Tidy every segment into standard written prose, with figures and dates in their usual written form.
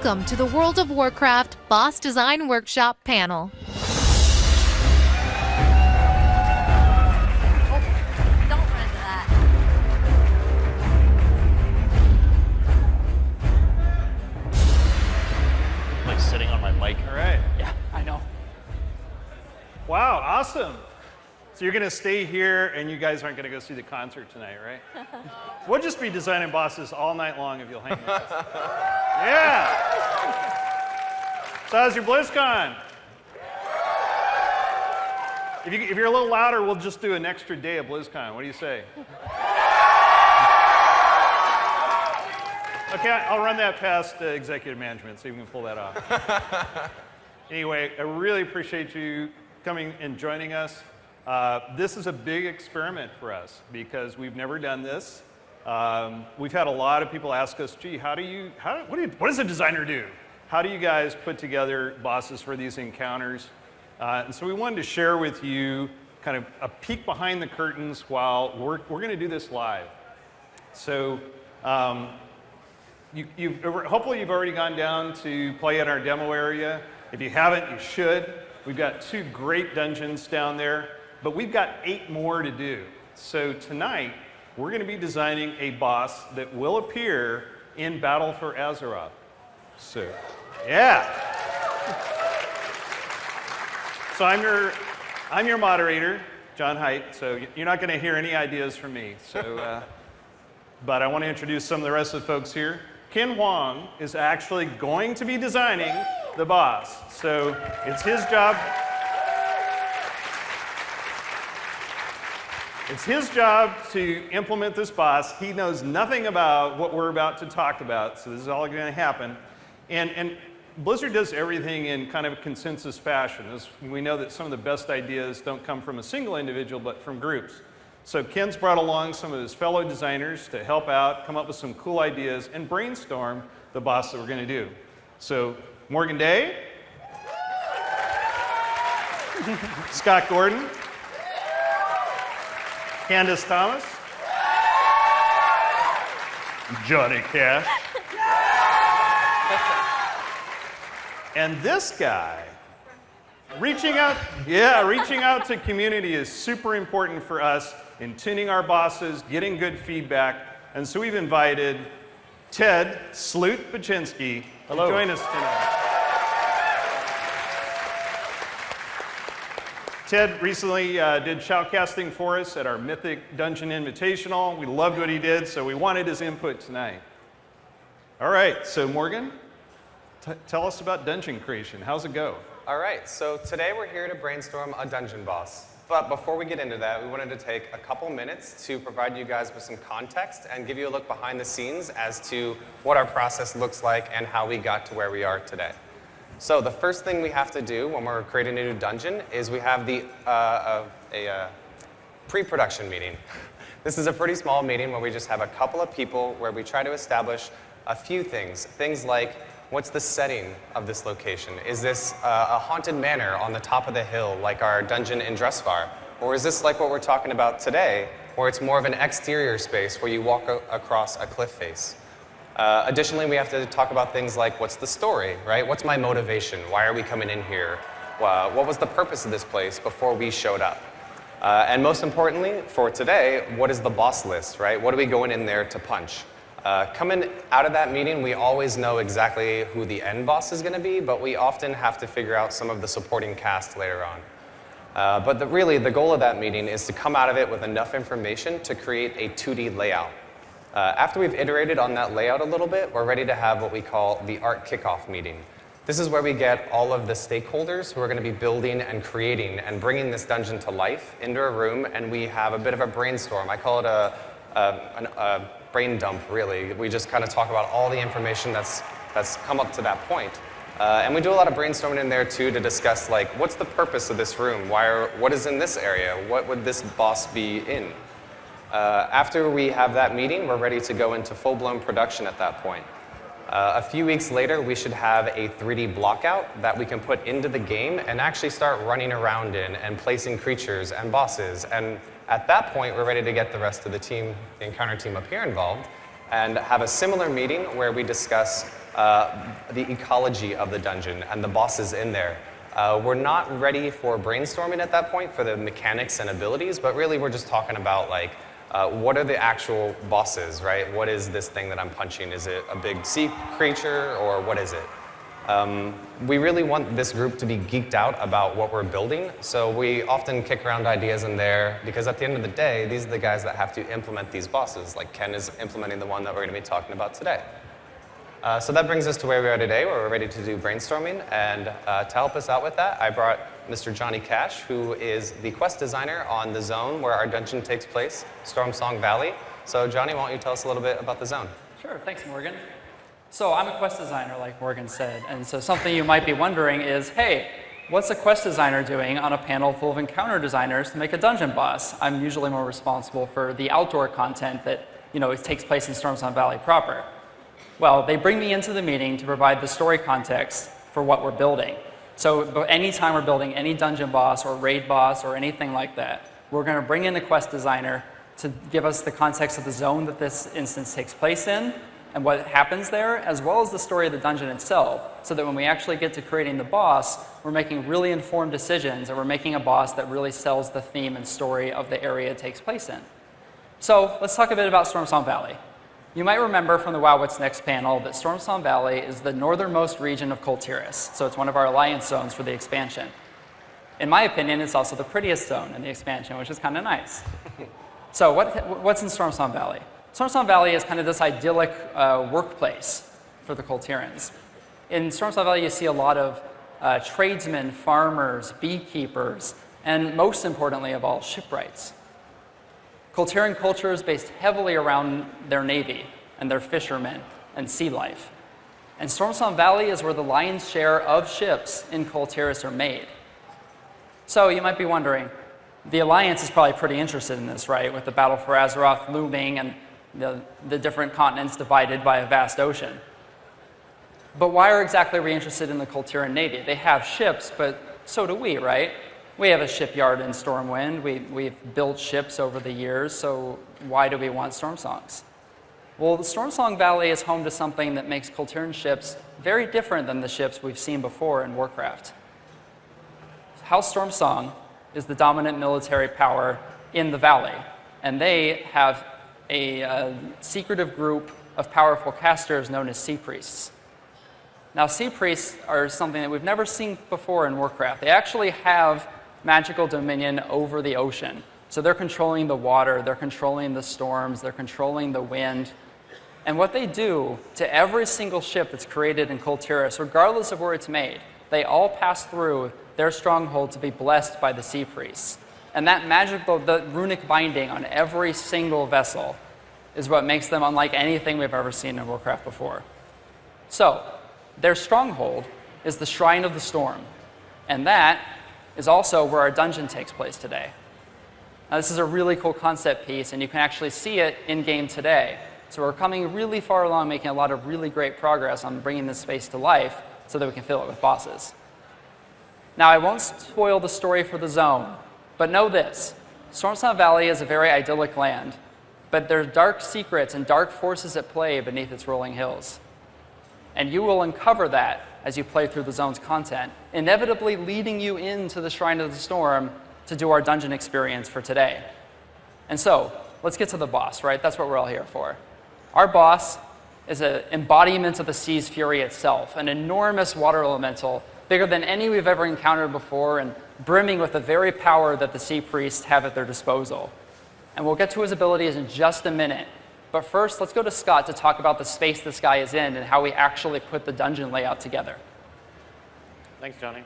Welcome to the World of Warcraft Boss Design Workshop panel. Don't run into that. Like sitting on my mic. All right. Yeah, I know. Wow, awesome. So you're going to stay here, and you guys aren't going to go see the concert tonight, right? We'll just be designing bosses all night long if you'll hang with us. Yeah. So how's your BlizzCon? If you're a little louder, we'll just do an extra day of BlizzCon. What do you say? Okay, I'll run that past executive management, see if we can pull that off. Anyway, I really appreciate you coming and joining us. This is a big experiment for us because we've never done this. We've had a lot of people ask us, gee, what does a designer do? How do you guys put together bosses for these encounters? And so we wanted to share with you kind of a peek behind the curtains while we're going to do this live. So hopefully you've already gone down to play at our demo area. If you haven't, you should. We've got 2 great dungeons down there, but we've got 8 more to do. So tonight, we're going to be designing a boss that will appear in Battle for Azeroth. So, yeah. So I'm your moderator, John Haidt, so you're not going to hear any ideas from me. So, but I want to introduce some of the rest of the folks here. Ken Huang is actually going to be designing the boss. So it's his job. It's his job to implement this boss. He knows nothing about what we're about to talk about, so this is all going to happen. And Blizzard does everything in kind of a consensus fashion. We know that some of the best ideas don't come from a single individual, but from groups. So Ken's brought along some of his fellow designers to help out, come up with some cool ideas, and brainstorm the boss that we're going to do. So Morgan Day, Scott Gordon, Candace Thomas, Johnny Cash, and this guy, reaching out to community is super important for us in tuning our bosses, getting good feedback, and so we've invited Ted Sloot Baczynski to join us tonight. Ted recently did shoutcasting for us at our Mythic Dungeon Invitational. We loved what he did, so we wanted his input tonight. All right, so Morgan, tell us about dungeon creation. How's it go? All right, so today we're here to brainstorm a dungeon boss. But before we get into that, we wanted to take a couple minutes to provide you guys with some context and give you a look behind the scenes as to what our process looks like and how we got to where we are today. So the first thing we have to do when we're creating a new dungeon is we have the pre-production meeting. This is a pretty small meeting where we just have a couple of people where we try to establish a few things. Things like, what's the setting of this location? Is this a haunted manor on the top of the hill like our dungeon in Dressvar? Or is this like what we're talking about today, where it's more of an exterior space where you walk across a cliff face? Additionally, we have to talk about things like, what's the story, right? What's my motivation? Why are we coming in here? What was the purpose of this place before we showed up? And most importantly, for today, what is the boss list, right? What are we going in there to punch? Coming out of that meeting, we always know exactly who the end boss is going to be, but we often have to figure out some of the supporting cast later on. But really, the goal of that meeting is to come out of it with enough information to create a 2D layout. After we've iterated on that layout a little bit, we're ready to have what we call the art kickoff meeting. This is where we get all of the stakeholders who are going to be building and creating and bringing this dungeon to life into a room, and we have a bit of a brainstorm. I call it a brain dump, really. We just kind of talk about all the information that's come up to that point. And we do a lot of brainstorming in there, too, to discuss, like, what's the purpose of this room? What is in this area? What would this boss be in? After we have that meeting, we're ready to go into full-blown production at that point. A few weeks later, we should have a 3D blockout that we can put into the game and actually start running around in and placing creatures and bosses. And at that point, we're ready to get the rest of the team, the Encounter team up here involved, and have a similar meeting where we discuss the ecology of the dungeon and the bosses in there. We're not ready for brainstorming at that point for the mechanics and abilities, but really we're just talking about like, what are the actual bosses, right? What is this thing that I'm punching? Is it a big sea creature, or what is it? We really want this group to be geeked out about what we're building, so we often kick around ideas in there, because at the end of the day, these are the guys that have to implement these bosses, like Ken is implementing the one that we're going to be talking about today. So that brings us to where we are today, where we're ready to do brainstorming, and to help us out with that, I brought Mr. Johnny Cash, who is the quest designer on the zone where our dungeon takes place, Stormsong Valley. So Johnny, why don't you tell us a little bit about the zone? Sure, thanks, Morgan. So I'm a quest designer, like Morgan said, and so something you might be wondering is, hey, what's a quest designer doing on a panel full of encounter designers to make a dungeon boss? I'm usually more responsible for the outdoor content that, it takes place in Stormsong Valley proper. Well, they bring me into the meeting to provide the story context for what we're building. So anytime we're building any dungeon boss or raid boss or anything like that, we're going to bring in a quest designer to give us the context of the zone that this instance takes place in and what happens there, as well as the story of the dungeon itself, so that when we actually get to creating the boss, we're making really informed decisions and we're making a boss that really sells the theme and story of the area it takes place in. So let's talk a bit about Stormsong Valley. You might remember from the Wow What's Next panel that Stormsong Valley is the northernmost region of Coltiris, so it's one of our alliance zones for the expansion. In my opinion, it's also the prettiest zone in the expansion, which is kind of nice. So what's in Stormsong Valley? Stormsong Valley is kind of this idyllic workplace for the Coltirans. In Stormsong Valley, you see a lot of tradesmen, farmers, beekeepers, and most importantly of all, shipwrights. Coltiran culture is based heavily around their navy and their fishermen and sea life. And Stormsong Valley is where the lion's share of ships in Coltiris are made. So you might be wondering, the Alliance is probably pretty interested in this, right? With the battle for Azeroth looming and the different continents divided by a vast ocean. But why exactly are we interested in the Coltiran Navy? They have ships, but so do we, right? We have a shipyard in Stormwind. We've built ships over the years, so why do we want Stormsongs? Well, the Stormsong Valley is home to something that makes Coltiran ships very different than the ships we've seen before in Warcraft. House Stormsong is the dominant military power in the valley, and they have a secretive group of powerful casters known as Sea Priests. Now, Sea Priests are something that we've never seen before in Warcraft. They actually have magical dominion over the ocean. So they're controlling the water, they're controlling the storms, they're controlling the wind. And what they do to every single ship that's created in Coltiris, regardless of where it's made, they all pass through their stronghold to be blessed by the Sea Priests. And that magical, the runic binding on every single vessel is what makes them unlike anything we've ever seen in Warcraft before. So, their stronghold is the Shrine of the Storm. And that is also where our dungeon takes place today. Now, this is a really cool concept piece, and you can actually see it in-game today. So we're coming really far along, making a lot of really great progress on bringing this space to life so that we can fill it with bosses. Now, I won't spoil the story for the zone, but know this. Stormsong Valley is a very idyllic land, but there are dark secrets and dark forces at play beneath its rolling hills. And you will uncover that as you play through the zone's content, inevitably leading you into the Shrine of the Storm to do our dungeon experience for today. And so, let's get to the boss, right? That's what we're all here for. Our boss is an embodiment of the sea's fury itself, an enormous water elemental, bigger than any we've ever encountered before, and brimming with the very power that the Sea Priests have at their disposal. And we'll get to his abilities in just a minute. But first, let's go to Scott to talk about the space this guy is in and how we actually put the dungeon layout together. Thanks, Johnny.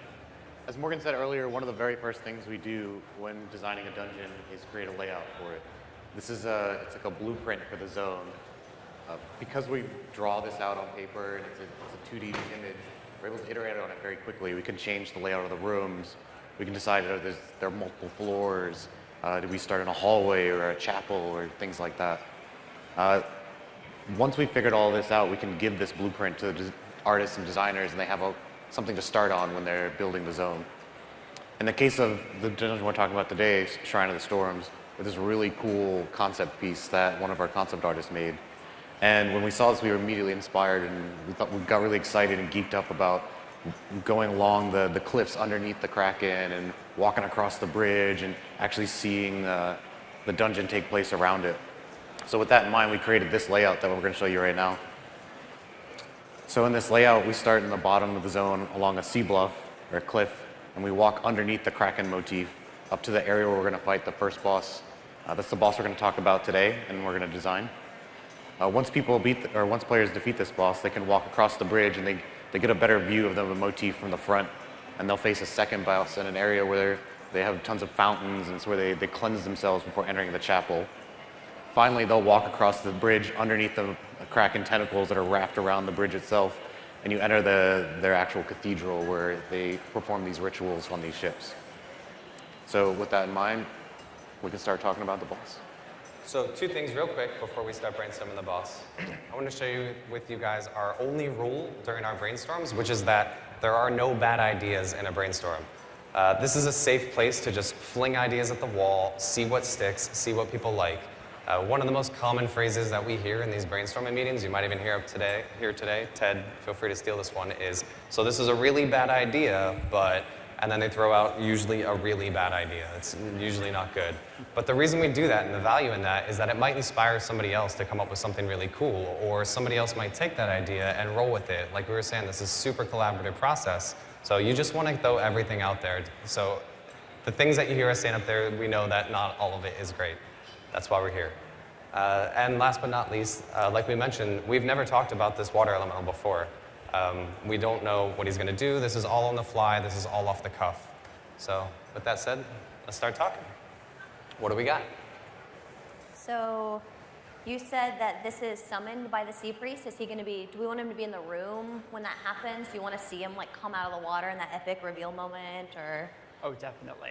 As Morgan said earlier, one of the very first things we do when designing a dungeon is create a layout for it. This is it's like a blueprint for the zone. Because we draw this out on paper and it's a 2D image, we're able to iterate on it very quickly. We can change the layout of the rooms. We can decide if there are multiple floors. Do we start in a hallway or a chapel or things like that? Once we've figured all this out, we can give this blueprint to the artists and designers, and they have something to start on when they're building the zone. In the case of the dungeon we're talking about today, Shrine of the Storms, with this really cool concept piece that one of our concept artists made. And when we saw this, we were immediately inspired, and we got really excited and geeked up about going along the cliffs underneath the Kraken and walking across the bridge and actually seeing the dungeon take place around it. So with that in mind, we created this layout that we're going to show you right now. So in this layout, we start in the bottom of the zone along a sea bluff or a cliff, and we walk underneath the Kraken motif up to the area where we're going to fight the first boss. That's the boss we're going to talk about today, and we're going to design. Once players defeat this boss, they can walk across the bridge, and they get a better view of the motif from the front, and they'll face a second boss in an area where they have tons of fountains, and it's where they cleanse themselves before entering the chapel. Finally, they'll walk across the bridge underneath the Kraken tentacles that are wrapped around the bridge itself, and you enter their actual cathedral where they perform these rituals on these ships. So with that in mind, we can start talking about the boss. So 2 things real quick before we start brainstorming the boss. I want to share with you guys our only rule during our brainstorms, which is that there are no bad ideas in a brainstorm. This is a safe place to just fling ideas at the wall, see what sticks, see what people like. One of the most common phrases that we hear in these brainstorming meetings, you might even hear today, Ted, feel free to steal this one, is, so this is a really bad idea, but, and then they throw out usually a really bad idea. It's usually not good. But the reason we do that and the value in that is that it might inspire somebody else to come up with something really cool, or somebody else might take that idea and roll with it. Like we were saying, this is a super collaborative process. So you just want to throw everything out there. So the things that you hear us saying up there, we know that not all of it is great. That's why we're here. And last but not least, like we mentioned, we've never talked about this water elemental before. We don't know what he's going to do. This is all on the fly. This is all off the cuff. So with that said, let's start talking. What do we got? So you said that this is summoned by the sea priest. Is he going to be, do we want him to be in the room when that happens? Do you want to see him like come out of the water in that epic reveal moment, or? Oh, definitely.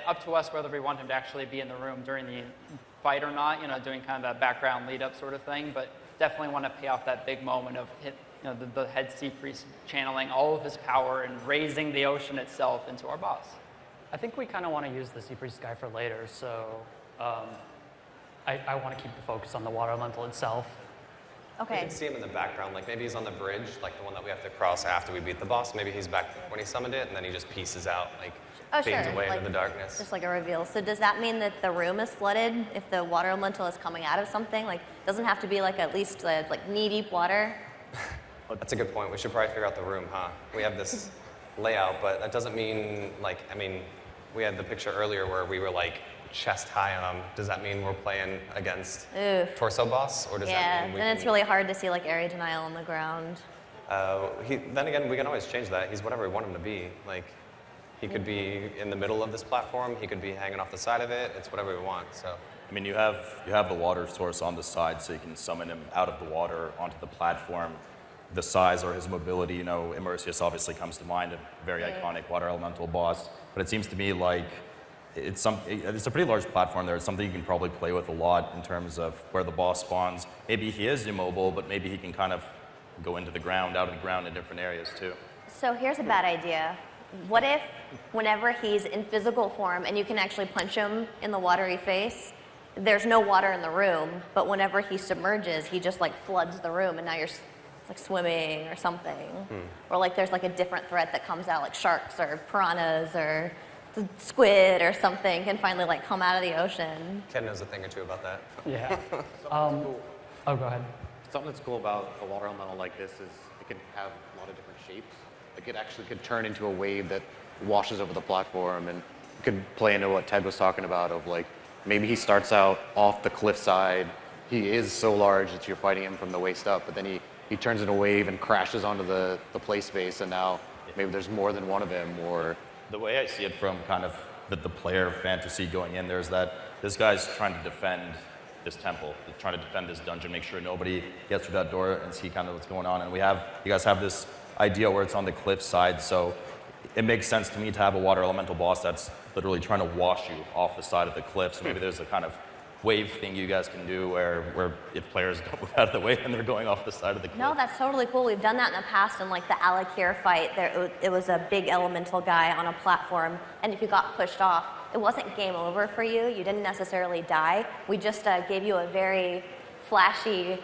Up to us whether we want him to actually be in the room during the fight or not, doing kind of a background lead-up sort of thing, but definitely want to pay off that big moment of the head sea priest channeling all of his power and raising the ocean itself into our boss. I think we kind of want to use the Sea Priest guy for later, so I want to keep the focus on the water elemental itself. You Okay. can see him in the background, like maybe he's on the bridge, like the one that we have to cross after we beat the boss. Maybe he's back when he summoned it, and then he just pieces out, like fades away into the darkness. Just like a reveal. So does that mean that the room is flooded if the water elemental is coming out of something? Like, doesn't have to be like at least like knee-deep water? That's a good point. We should probably figure out the room, huh? We have this layout, but that doesn't mean, we had the picture earlier where we were like chest high on him. Does that mean we're playing against torso boss, or does that mean then it's really hard to see like area denial on the ground. Then again, we can always change that. He's whatever we want him to be. Like, he could be in the middle of this platform. He could be hanging off the side of it. It's whatever we want. So. I mean, you have the water source on the side, so you can summon him out of the water onto the platform. The size or his mobility, Immersius obviously comes to mind, a very iconic water elemental boss. But it seems to me like it's a pretty large platform there. It's something you can probably play with a lot in terms of where the boss spawns. Maybe he is immobile, but maybe he can kind of go into the ground, out of the ground in different areas too. So here's a bad idea. What if whenever he's in physical form and you can actually punch him in the watery face, there's no water in the room, but whenever he submerges, he just like floods the room and now you're like swimming or something. Or like there's like a different threat that comes out, like sharks or piranhas or squid or something can finally like come out of the ocean. Ken knows a thing or two about that. Yeah. Cool. Oh, go ahead. Something that's cool about a water elemental like this is it can have a lot of different shapes. Like it actually could turn into a wave that washes over the platform, and it could play into what Ted was talking about of like maybe he starts out off the cliffside. He is so large that you're fighting him from the waist up, but then he turns into a wave and crashes onto the play space, and now maybe there's more than one of him. Or the way I see it from kind of the player fantasy going in, there's that this guy's trying to defend this temple, trying to defend this dungeon, make sure nobody gets through that door and see kind of what's going on. And you guys have this idea where it's on the cliff side, so it makes sense to me to have a water elemental boss that's literally trying to wash you off the side of the cliff. So maybe there's a kind of wave thing you guys can do where if players don't move out of the way and they're going off the side of the cliff. No, that's totally cool. We've done that in the past in like the Alakir fight. It was a big elemental guy on a platform, and if you got pushed off, it wasn't game over for you. You didn't necessarily die. We just gave you a very flashy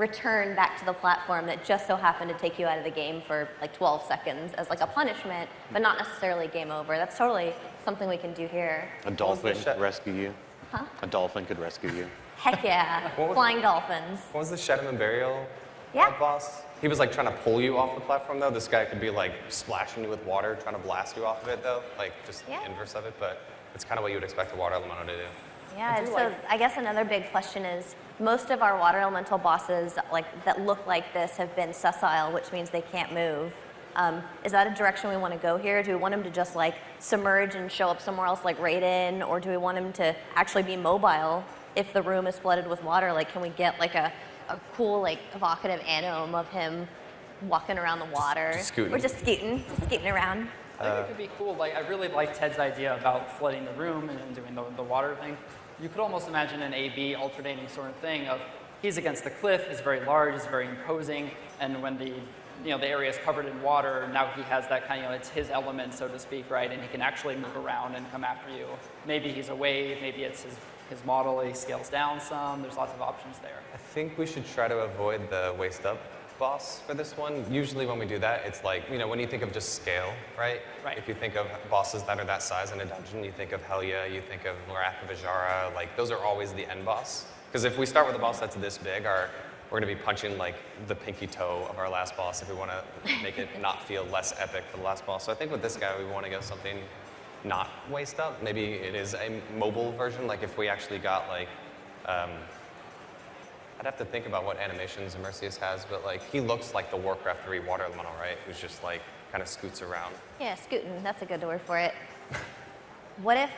return back to the platform that just so happened to take you out of the game for like 12 seconds as like a punishment, but not necessarily game over. That's totally something we can do here. A dolphin sh- could rescue you. Huh? A dolphin could rescue you. Heck yeah, What was- flying dolphins. What was the Shedman Burial Yeah. boss? He was like trying to pull you off the platform though. This guy could be like splashing you with water, trying to blast you off of it though, like just Yeah. the inverse of it. But it's kind of what you would expect a water elemental to do. Yeah, and so I guess another big question is most of our water elemental bosses like that look like this have been sessile, which means they can't move. Is that a direction we want to go here? Do we want them to just like submerge and show up somewhere else like Raiden, or do we want him to actually be mobile if the room is flooded with water? Like, can we get like a cool like evocative anime of him walking around the water? just scooting. Or just scooting around. I think it could be cool. Like, I really like Ted's idea about flooding the room and doing the water thing. You could almost imagine an A-B alternating sort of thing of he's against the cliff, he's very large, he's very imposing, and when the area is covered in water, now he has that kind of, it's his element, so to speak, right? And he can actually move around and come after you. Maybe he's a wave, maybe it's his model, he scales down some. There's lots of options there. I think we should try to avoid the waist up boss for this one. Usually when we do that, it's like, when you think of just scale, right? Right. If you think of bosses that are that size in a dungeon, you think of Helya, you think of Wrath of Ajara, like those are always the end boss. Because if we start with a boss that's this big, we're going to be punching like the pinky toe of our last boss if we want to make it not feel less epic for the last boss. So I think with this guy, we want to go something not waist up. Maybe it is a mobile version, like if we actually got like, I'd have to think about what animations Immersius has, but like he looks like the Warcraft 3 water elemental, right? Who's just like kind of scoots around. Yeah, scooting, that's a good word for it. What if,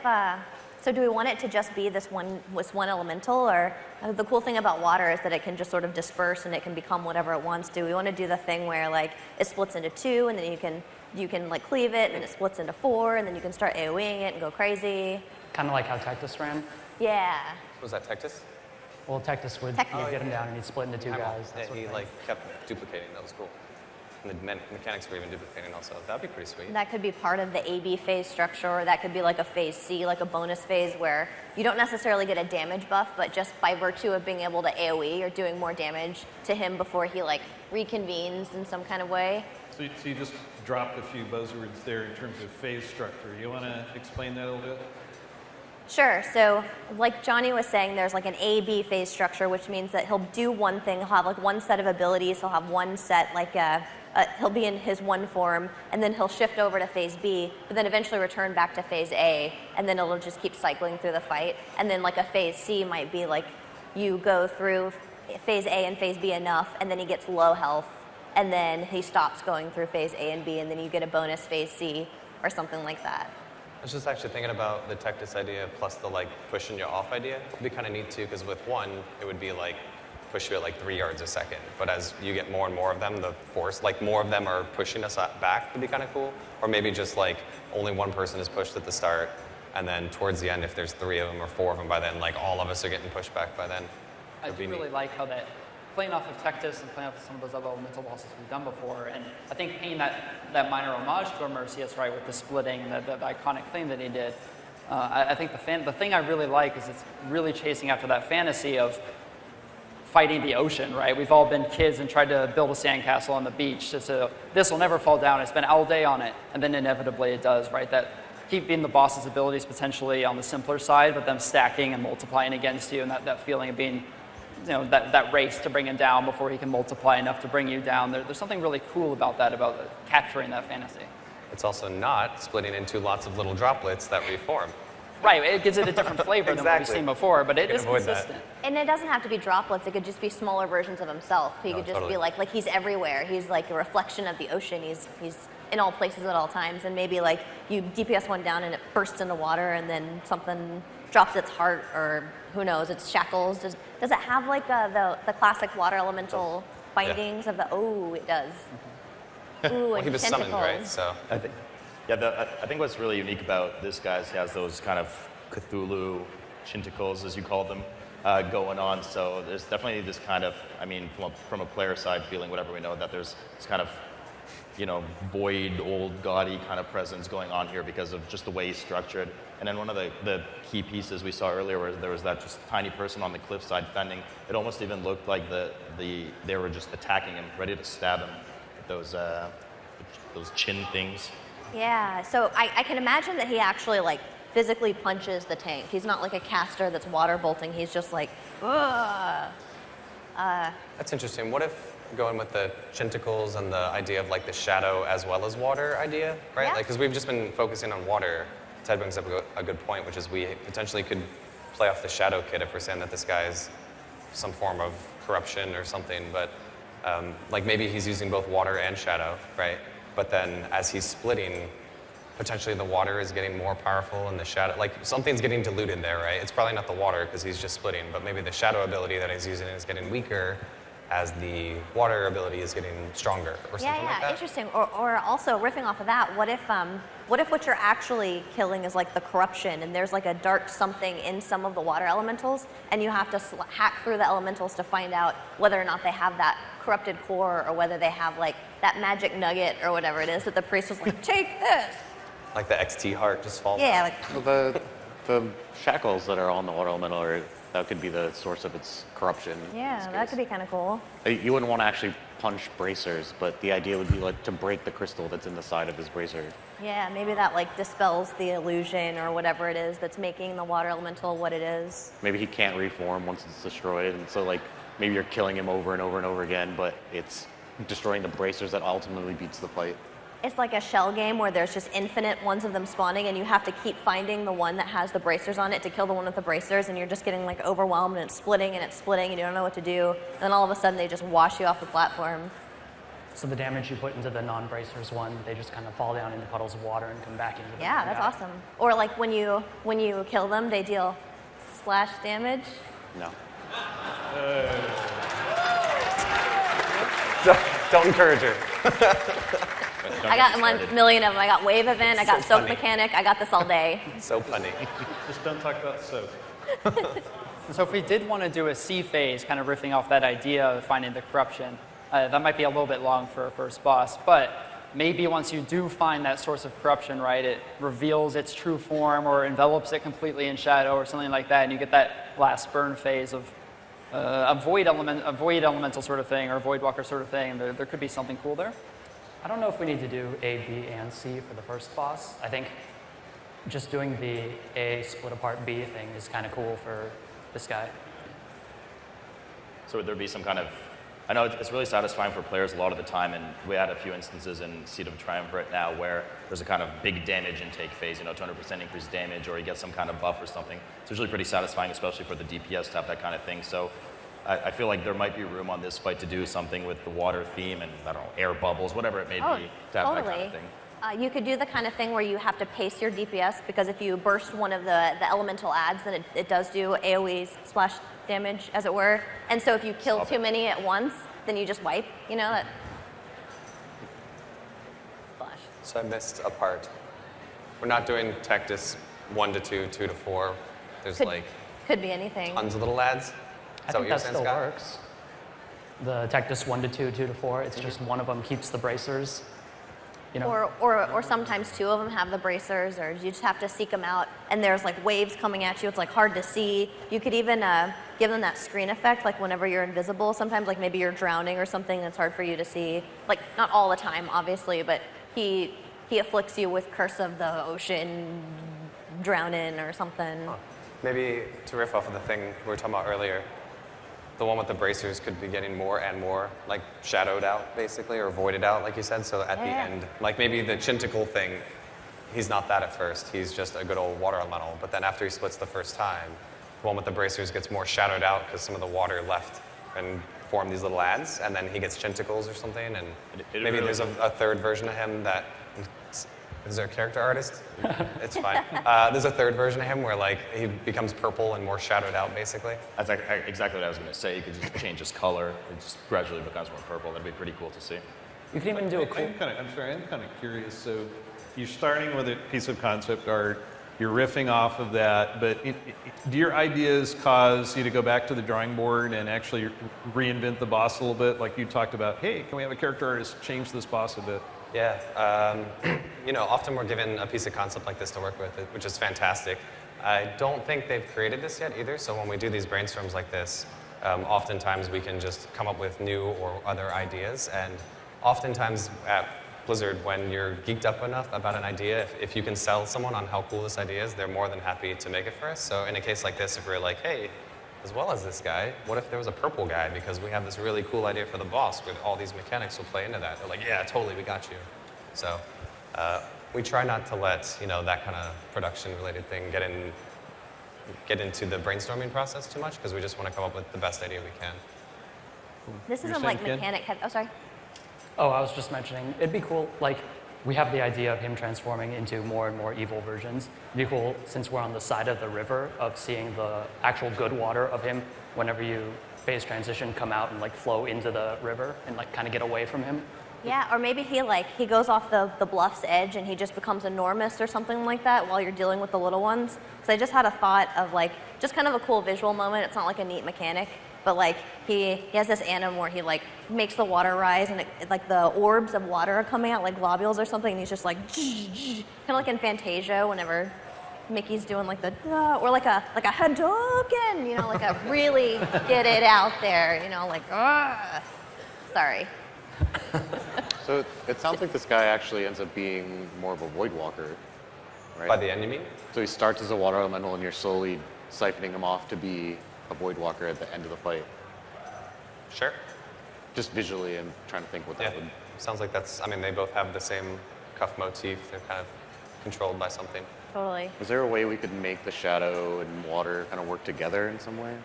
so do we want it to just be this one elemental, or the cool thing about water is that it can just sort of disperse and it can become whatever it wants to. We want to do the thing where like it splits into 2 and then you can like cleave it and then it splits into 4 and then you can start AoEing it and go crazy. Kind of like how Tectus ran. Yeah. Was that Tectus? Well, Tectus would Tectus. you'd get him down and he'd split into 2 guys. Yeah, That sort he of thing. like kept duplicating. That was cool. And the mechanics were even duplicating also. That'd be pretty sweet. That could be part of the AB phase structure, or that could be like a phase C, like a bonus phase where you don't necessarily get a damage buff, but just by virtue of being able to AoE, you're doing more damage to him before he like reconvenes in some kind of way. So you just dropped a few buzzwords there in terms of phase structure. You want to explain that a little bit? Sure. So, like Johnny was saying, there's like an A-B phase structure, which means that he'll do one thing. He'll have like one set of abilities. He'll have one set, like he'll be in his one form, and then he'll shift over to phase B, but then eventually return back to phase A, and then it'll just keep cycling through the fight. And then like a phase C might be like you go through phase A and phase B enough, and then he gets low health, and then he stops going through phase A and B, and then you get a bonus phase C or something like that. I was just actually thinking about the Tectus idea plus the like pushing you off idea. It'd be kind of neat too, because with one, it would be like push you at like 3 yards a second. But as you get more and more of them, the force, like more of them are pushing us back would be kind of cool. Or maybe just like only one person is pushed at the start, and then towards the end, if there's 3 of them or 4 of them by then, like all of us are getting pushed back by then. I It'd be do really neat. like how that, playing off of Tectus and playing off of some of those other elemental bosses we've done before, and I think paying that minor homage to Immersius, right, with the splitting, the iconic thing that he did, I think the thing I really like is it's really chasing after that fantasy of fighting the ocean, right? We've all been kids and tried to build a sandcastle on the beach. So this will never fall down. I spent all day on it, and then inevitably it does, right? That keeping the boss's abilities potentially on the simpler side, but them stacking and multiplying against you, and that feeling of being, that race to bring him down before he can multiply enough to bring you down. There's something really cool about that, about capturing that fantasy. It's also not splitting into lots of little droplets that reform. Right, it gives it a different flavor than what we've Exactly. seen before, but it You is can avoid that. consistent. And it doesn't have to be droplets. It could just be smaller versions of himself. He could just totally. be like he's everywhere. He's like a reflection of the ocean. He's in all places at all times. And maybe like you DPS one down and it bursts into water, and then something drops its heart, or who knows, its shackles. Does it have like the classic water elemental bindings of the? Oh, it does. Ooh, Well, and he was tentacles. summoned, right? So I think, yeah, I think what's really unique about this guy is he has those kind of Cthulhu chinticles, as you call them, going on. So there's definitely this kind of, I mean, from a player side feeling, whatever we know, that there's this kind of void, old, gaudy kind of presence going on here because of just the way he's structured. And then one of the key pieces we saw earlier was there was that just tiny person on the cliffside fending. It almost even looked like they were just attacking him, ready to stab him with those chin things. Yeah, so I can imagine that he actually like physically punches the tank. He's not like a caster that's water bolting. He's just like, ugh. That's interesting. What if going with the chinticles and the idea of like the shadow as well as water idea, right? Yeah. Like, because we've just been focusing on water. Ted brings up a good point, which is we potentially could play off the shadow kid if we're saying that this guy's some form of corruption or something, but like maybe he's using both water and shadow, right? But then as he's splitting, potentially the water is getting more powerful and the shadow, like something's getting diluted there, right? It's probably not the water because he's just splitting, but maybe the shadow ability that he's using is getting weaker as the water ability is getting stronger or something like that. Interesting. Or also riffing off of that, what if what you're actually killing is like the corruption and there's like a dark something in some of the water elementals and you have to hack through the elementals to find out whether or not they have that corrupted core or whether they have like that magic nugget or whatever it is that the priest was like, take this. Like the XT heart just falls Yeah, out. like The shackles that are on the water elemental that could be the source of its corruption. yeah, that could be kind of cool. You wouldn't want to actually punch bracers, but the idea would be like to break the crystal that's in the side of his bracer. Yeah, maybe that like dispels the illusion or whatever it is that's making the water elemental what it is. Maybe he can't reform once it's destroyed, and so like maybe you're killing him over and over and over again, but it's destroying the bracers that ultimately beats the fight. It's like a shell game where there's just infinite ones of them spawning and you have to keep finding the one that has the bracers on it to kill the one with the bracers, and you're just getting like overwhelmed and it's splitting and you don't know what to do. And then all of a sudden they just wash you off the platform. So the damage you put into the non-bracers one, they just kind of fall down into puddles of water and come back into the Yeah, that's awesome. Or like when you kill them, they deal splash damage. No. Don't encourage her. I got a million of them. I got Wave Event, I got Soak Mechanic, I got this all day. So funny. Just don't talk about soap. So if we did want to do a C phase, kind of riffing off that idea of finding the corruption, that might be a little bit long for a first boss, but maybe once you do find that source of corruption, right, it reveals its true form or envelops it completely in shadow or something like that, and you get that last burn phase of a void elemental sort of thing or a void walker sort of thing. There could be something cool there. I don't know if we need to do A, B, and C for the first boss. I think just doing the A split apart B thing is kind of cool for this guy. So would there be some kind of, I know it's really satisfying for players a lot of the time, and we had a few instances in Seed of Triumvirate now where there's a kind of big damage intake phase, 200% increased damage, or you get some kind of buff or something. It's usually pretty satisfying, especially for the DPS to have that kind of thing. So I feel like there might be room on this fight to do something with the water theme and, I don't know, air bubbles, whatever it may be, to have that kind of thing. You could do the kind of thing where you have to pace your DPS, because if you burst one of the elemental adds, then it does do AoE splash damage, as it were. And so if you kill too many at once, then you just wipe, that. Splash. So I missed a part. We're not doing Tectus 1 to 2, 2 to 4. There's Could be anything. tons of little ads. I think that still works. The Tectus 1 to 2, 2 to 4, it's just one of them keeps the bracers. Or sometimes two of them have the bracers, or you just have to seek them out, and there's like waves coming at you. It's like hard to see. You could even give them that screen effect, like whenever you're invisible. Sometimes like maybe you're drowning or something that's hard for you to see. Like not all the time, obviously, but he afflicts you with Curse of the Ocean, drowning or something. Maybe to riff off of the thing we were talking about earlier, the one with the bracers could be getting more and more like shadowed out, basically, or voided out, like you said. So at the end, like maybe the chinticle thing, he's not that at first. He's just a good old water elemental. But then after he splits the first time, the one with the bracers gets more shadowed out because some of the water left and formed these little ads, and then he gets chinticles or something. And maybe really there's a third version of him that. Is there a character artist? It's fine. There's a third version of him where like he becomes purple and more shadowed out, basically. That's exactly what I was going to say. You could just change his color. It just gradually becomes more purple. That'd be pretty cool to see. You can even do a cool... I'm kind of curious. So you're starting with a piece of concept art. you're riffing off of that, but do your ideas cause you to go back to the drawing board and actually reinvent the boss a little bit? Like you talked about, hey, can we have a character artist change this boss a bit? Yeah, you know, often we're given a piece of concept like this to work with, which is fantastic. I don't think they've created this yet either, so when we do these brainstorms like this, oftentimes we can just come up with new or other ideas, and oftentimes at Blizzard, when you're geeked up enough about an idea, if you can sell someone on how cool this idea is, they're more than happy to make it for us. So in a case like this, if we're like, hey, as well as this guy, what if there was a purple guy? Because we have this really cool idea for the boss with all these mechanics will play into that. They're like, yeah, totally, we got you. So we try not to let, you know, that kind of production-related thing get into the brainstorming process too much, because we just want to come up with the best idea we can. This You're isn't saying, like Ken? mechanic heavy. Oh, sorry. Oh, I was just mentioning, it'd be cool, like, we have the idea of him transforming into more and more evil versions. It'd be cool, since we're on the side of the river, of seeing the actual good water of him whenever you phase transition come out and like flow into the river and like kind of get away from him. Yeah, or maybe he goes off the bluff's edge and he just becomes enormous or something like that while you're dealing with the little ones. Because I just had a thought of like, just kind of a cool visual moment. It's not like a neat mechanic, but like he has this anim where he like makes the water rise and like the orbs of water are coming out like globules or something, and he's just like, kind of like in Fantasia whenever Mickey's doing like the, or like a Hadouken, you know, like a really get it out there, you know, like, sorry. So it sounds like this guy actually ends up being more of a void walker, right? By the end, you mean? So he starts as a water elemental and you're slowly siphoning him off to be a void walker at the end of the fight. Sure. Just visually, I'm trying to think what that Yeah. would... Sounds like that's, I mean, they both have the same cuff motif. They're kind of controlled by something. Totally. Is there a way we could make the shadow and water kind of work together in some way?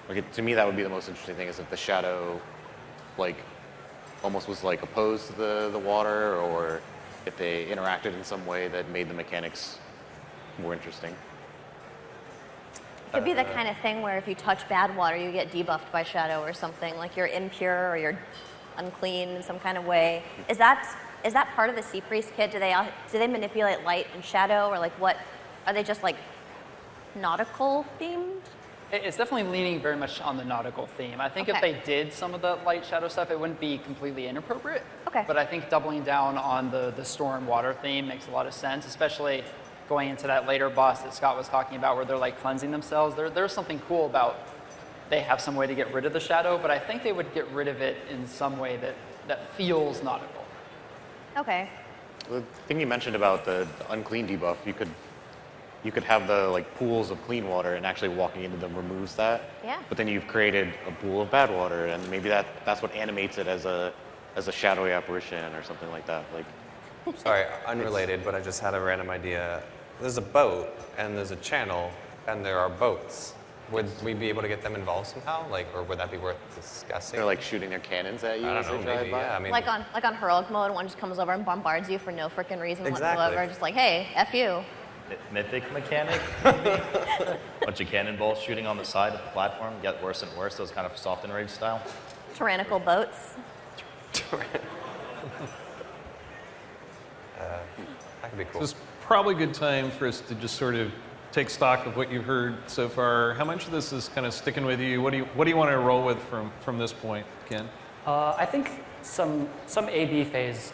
Like to me, that would be the most interesting thing, is if the shadow, like, almost was like opposed to the water, or if they interacted in some way that made the mechanics more interesting. It could be the kind of thing where if you touch bad water, you get debuffed by shadow or something, like you're impure or you're unclean in some kind of way. Is that part of the Sea Priest kit? Do they manipulate light and shadow, or like what? Are they just like nautical themed? It's definitely leaning very much on the nautical theme. I think if Okay. they did some of the light shadow stuff, it wouldn't be completely inappropriate. Okay. But I think doubling down on the storm water theme makes a lot of sense, especially going into that later boss that Scott was talking about where they're like cleansing themselves. There's something cool about they have some way to get rid of the shadow, but I think they would get rid of it in some way that feels nautical. Okay. The thing you mentioned about the unclean debuff, you could have the like pools of clean water, and actually walking into them removes that. Yeah. But then you've created a pool of bad water, and maybe that's what animates it as a shadowy apparition or something like that. Like, Sorry, unrelated, but I just had a random idea. There's a boat, and there's a channel, and there are boats. Would we be able to get them involved somehow? Like, or would that be worth discussing? they're like shooting their cannons at you I as don't they know, drive maybe, by. yeah. I mean, Like on heroic mode, one just comes over and bombards you for no freaking reason Exactly. whatsoever. Just like, hey, F you. Mythic mechanic, maybe? Bunch of cannonballs shooting on the side of the platform, get worse and worse, those kind of soft and rage style. Tyrannical boats. that could be cool. So it's probably a good time for us to just sort of take stock of what you've heard so far. How much of this is kind of sticking with you? What do you want to roll with from this point, Ken? I think some A/B phase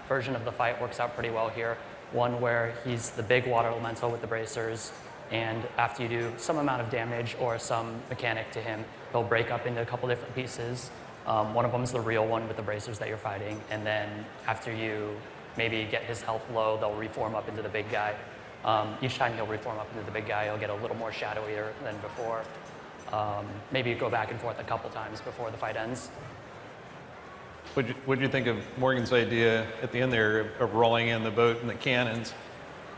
version of the fight works out pretty well here. One where he's the big water elemental with the bracers, and after you do some amount of damage or some mechanic to him, he'll break up into a couple different pieces. One of them is the real one with the bracers that you're fighting, and then after you maybe get his health low, they'll reform up into the big guy. Each time he'll reform up into the big guy, he'll get a little more shadowier than before. Maybe go back and forth a couple times before the fight ends. What'd you think of Morgan's idea at the end there of rolling in the boat and the cannons?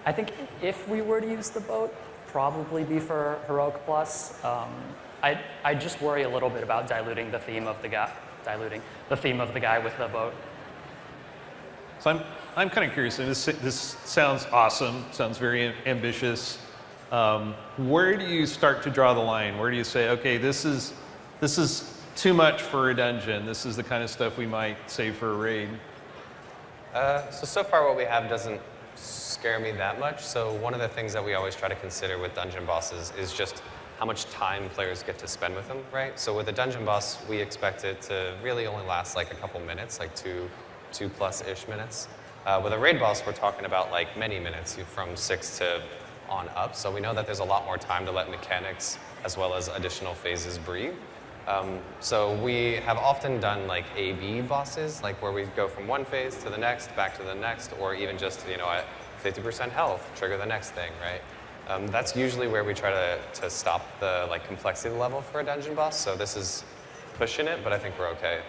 I think if we were to use the boat, probably be for Heroic Plus. I just worry a little bit about diluting the theme of the guy with the boat. So I'm kind of curious. This sounds awesome. Sounds very ambitious. Where do you start to draw the line? Where do you say, okay, this is too much for a dungeon. This is the kind of stuff we might save for a raid. So far what we have doesn't scare me that much. So one of the things that we always try to consider with dungeon bosses is just how much time players get to spend with them, right? So with a dungeon boss, we expect it to really only last like a couple minutes, like two plus-ish minutes. With a raid boss, we're talking about like many minutes, from 6 to on up. So we know that there's a lot more time to let mechanics as well as additional phases breathe. So we have often done like A/B bosses, like where we go from one phase to the next, back to the next, or even just at 50% health, trigger the next thing, right? That's usually where we try to stop the complexity level for a dungeon boss. So this is pushing it, but I think we're okay.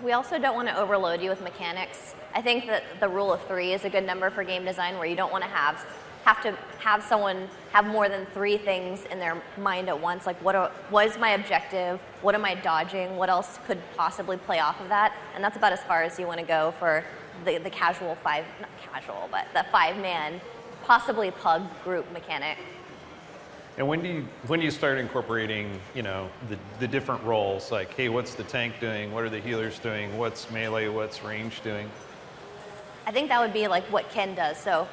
We also don't want to overload you with mechanics. I think that the rule of 3 is a good number for game design, where you don't want to have someone have more than 3 things in their mind at once. Like, what is my objective? What am I dodging? What else could possibly play off of that? And that's about as far as you want to go for the casual not casual, but the 5-man, possibly pug group mechanic. And when do you start incorporating, the different roles? Like, hey, what's the tank doing? What are the healers doing? What's melee? What's range doing? I think that would be like what Ken does. So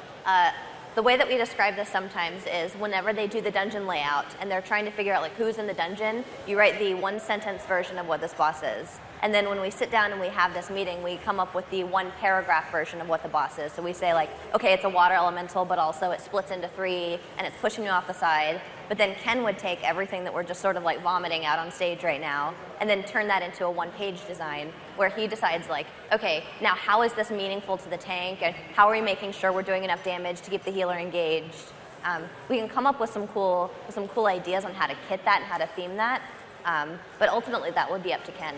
the way that we describe this sometimes is whenever they do the dungeon layout and they're trying to figure out who's in the dungeon, you write the 1-sentence version of what this boss is. And then when we sit down and we have this meeting, we come up with the 1-paragraph version of what the boss is. So we say okay, it's a water elemental, but also it splits into 3 and it's pushing you off the side. But then Ken would take everything that we're just sort of vomiting out on stage right now and then turn that into a 1-page design where he decides okay, now how is this meaningful to the tank, and how are we making sure we're doing enough damage to keep the healer engaged? We can come up with some cool ideas on how to kit that and how to theme that, but ultimately that would be up to Ken.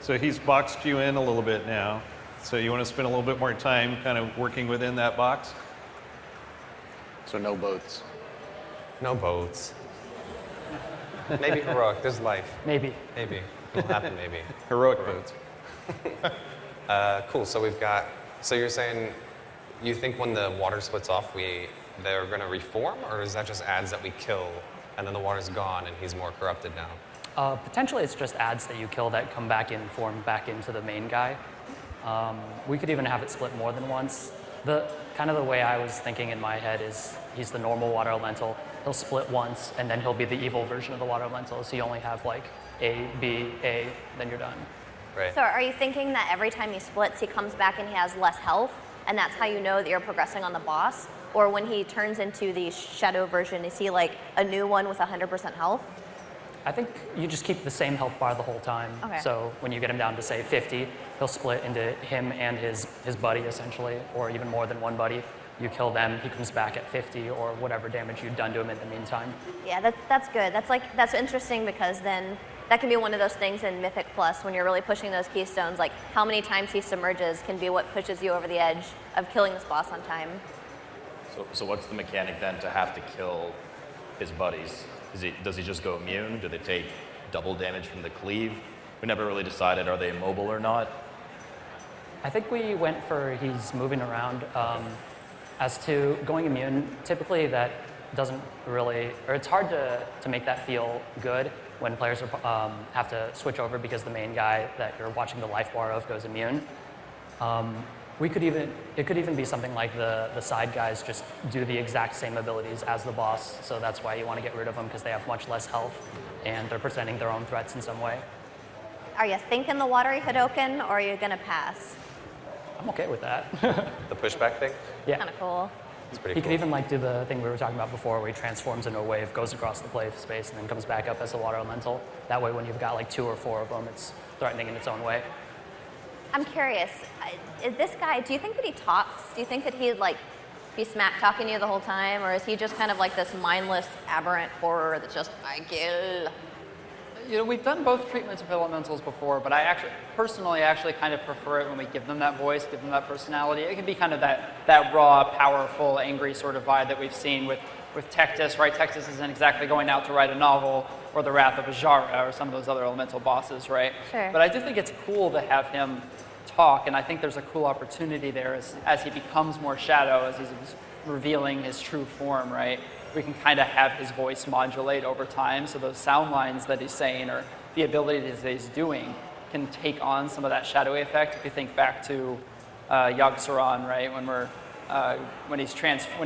So he's boxed you in a little bit now. So you want to spend a little bit more time kind of working within that box? So no boats. No boats. Maybe heroic. There's life. Maybe. Maybe. It'll happen, maybe. Heroic boats. Cool. So you're saying you think when the water splits off, they're going to reform, or is that just ads that we kill and then the water's gone and he's more corrupted now? Potentially it's just ads that you kill that come back in form back into the main guy. We could even have it split more than once. The way I was thinking in my head is he's the normal water elemental. He'll split once and then he'll be the evil version of the water elemental. So you only have A, B, A, then you're done. Right. So are you thinking that every time he splits, he comes back and he has less health, and that's how you know that you're progressing on the boss? Or when he turns into the shadow version, is he a new one with 100% health? I think you just keep the same health bar the whole time. Okay. So when you get him down to, say, 50, he'll split into him and his buddy, essentially, or even more than one buddy. You kill them, he comes back at 50, or whatever damage you've done to him in the meantime. Yeah, that's good. That's interesting, because then that can be one of those things in Mythic Plus when you're really pushing those keystones. How many times he submerges can be what pushes you over the edge of killing this boss on time. So what's the mechanic then to have to kill his buddies? Does he just go immune? Do they take double damage from the cleave? We never really decided, are they immobile or not? I think we went for he's moving around. As to going immune, typically that doesn't really, or it's hard to make that feel good when players have to switch over because the main guy that you're watching the life bar of goes immune. It could even be something like the side guys just do the exact same abilities as the boss, so that's why you want to get rid of them, because they have much less health and they're presenting their own threats in some way. Are you thinking the watery Hadoken, or are you going to pass? I'm okay with that. The pushback thing? Yeah. Kind of cool. It's pretty He cool. could even do the thing we were talking about before, where he transforms into a wave, goes across the play space, and then comes back up as a water elemental. That way, when you've got 2 or 4 of them, it's threatening in its own way. I'm curious, this guy, do you think that he talks? Do you think that he's smack talking to you the whole time, or is he just kind of this mindless, aberrant horror that's just, I kill? We've done both treatments of elementals before, but I personally kind of prefer it when we give them that voice, give them that personality. It can be kind of that raw, powerful, angry sort of vibe that we've seen with Tectis, right? Tectis isn't exactly going out to write a novel, or the Wrath of Ajara, or some of those other elemental bosses, right? Sure. But I do think it's cool to have him talk, and I think there's a cool opportunity there as he becomes more shadow, as he's revealing his true form, right? We can kind of have his voice modulate over time, so those sound lines that he's saying or the abilities that he's doing can take on some of that shadowy effect. If you think back to Yogg-Saron, right? When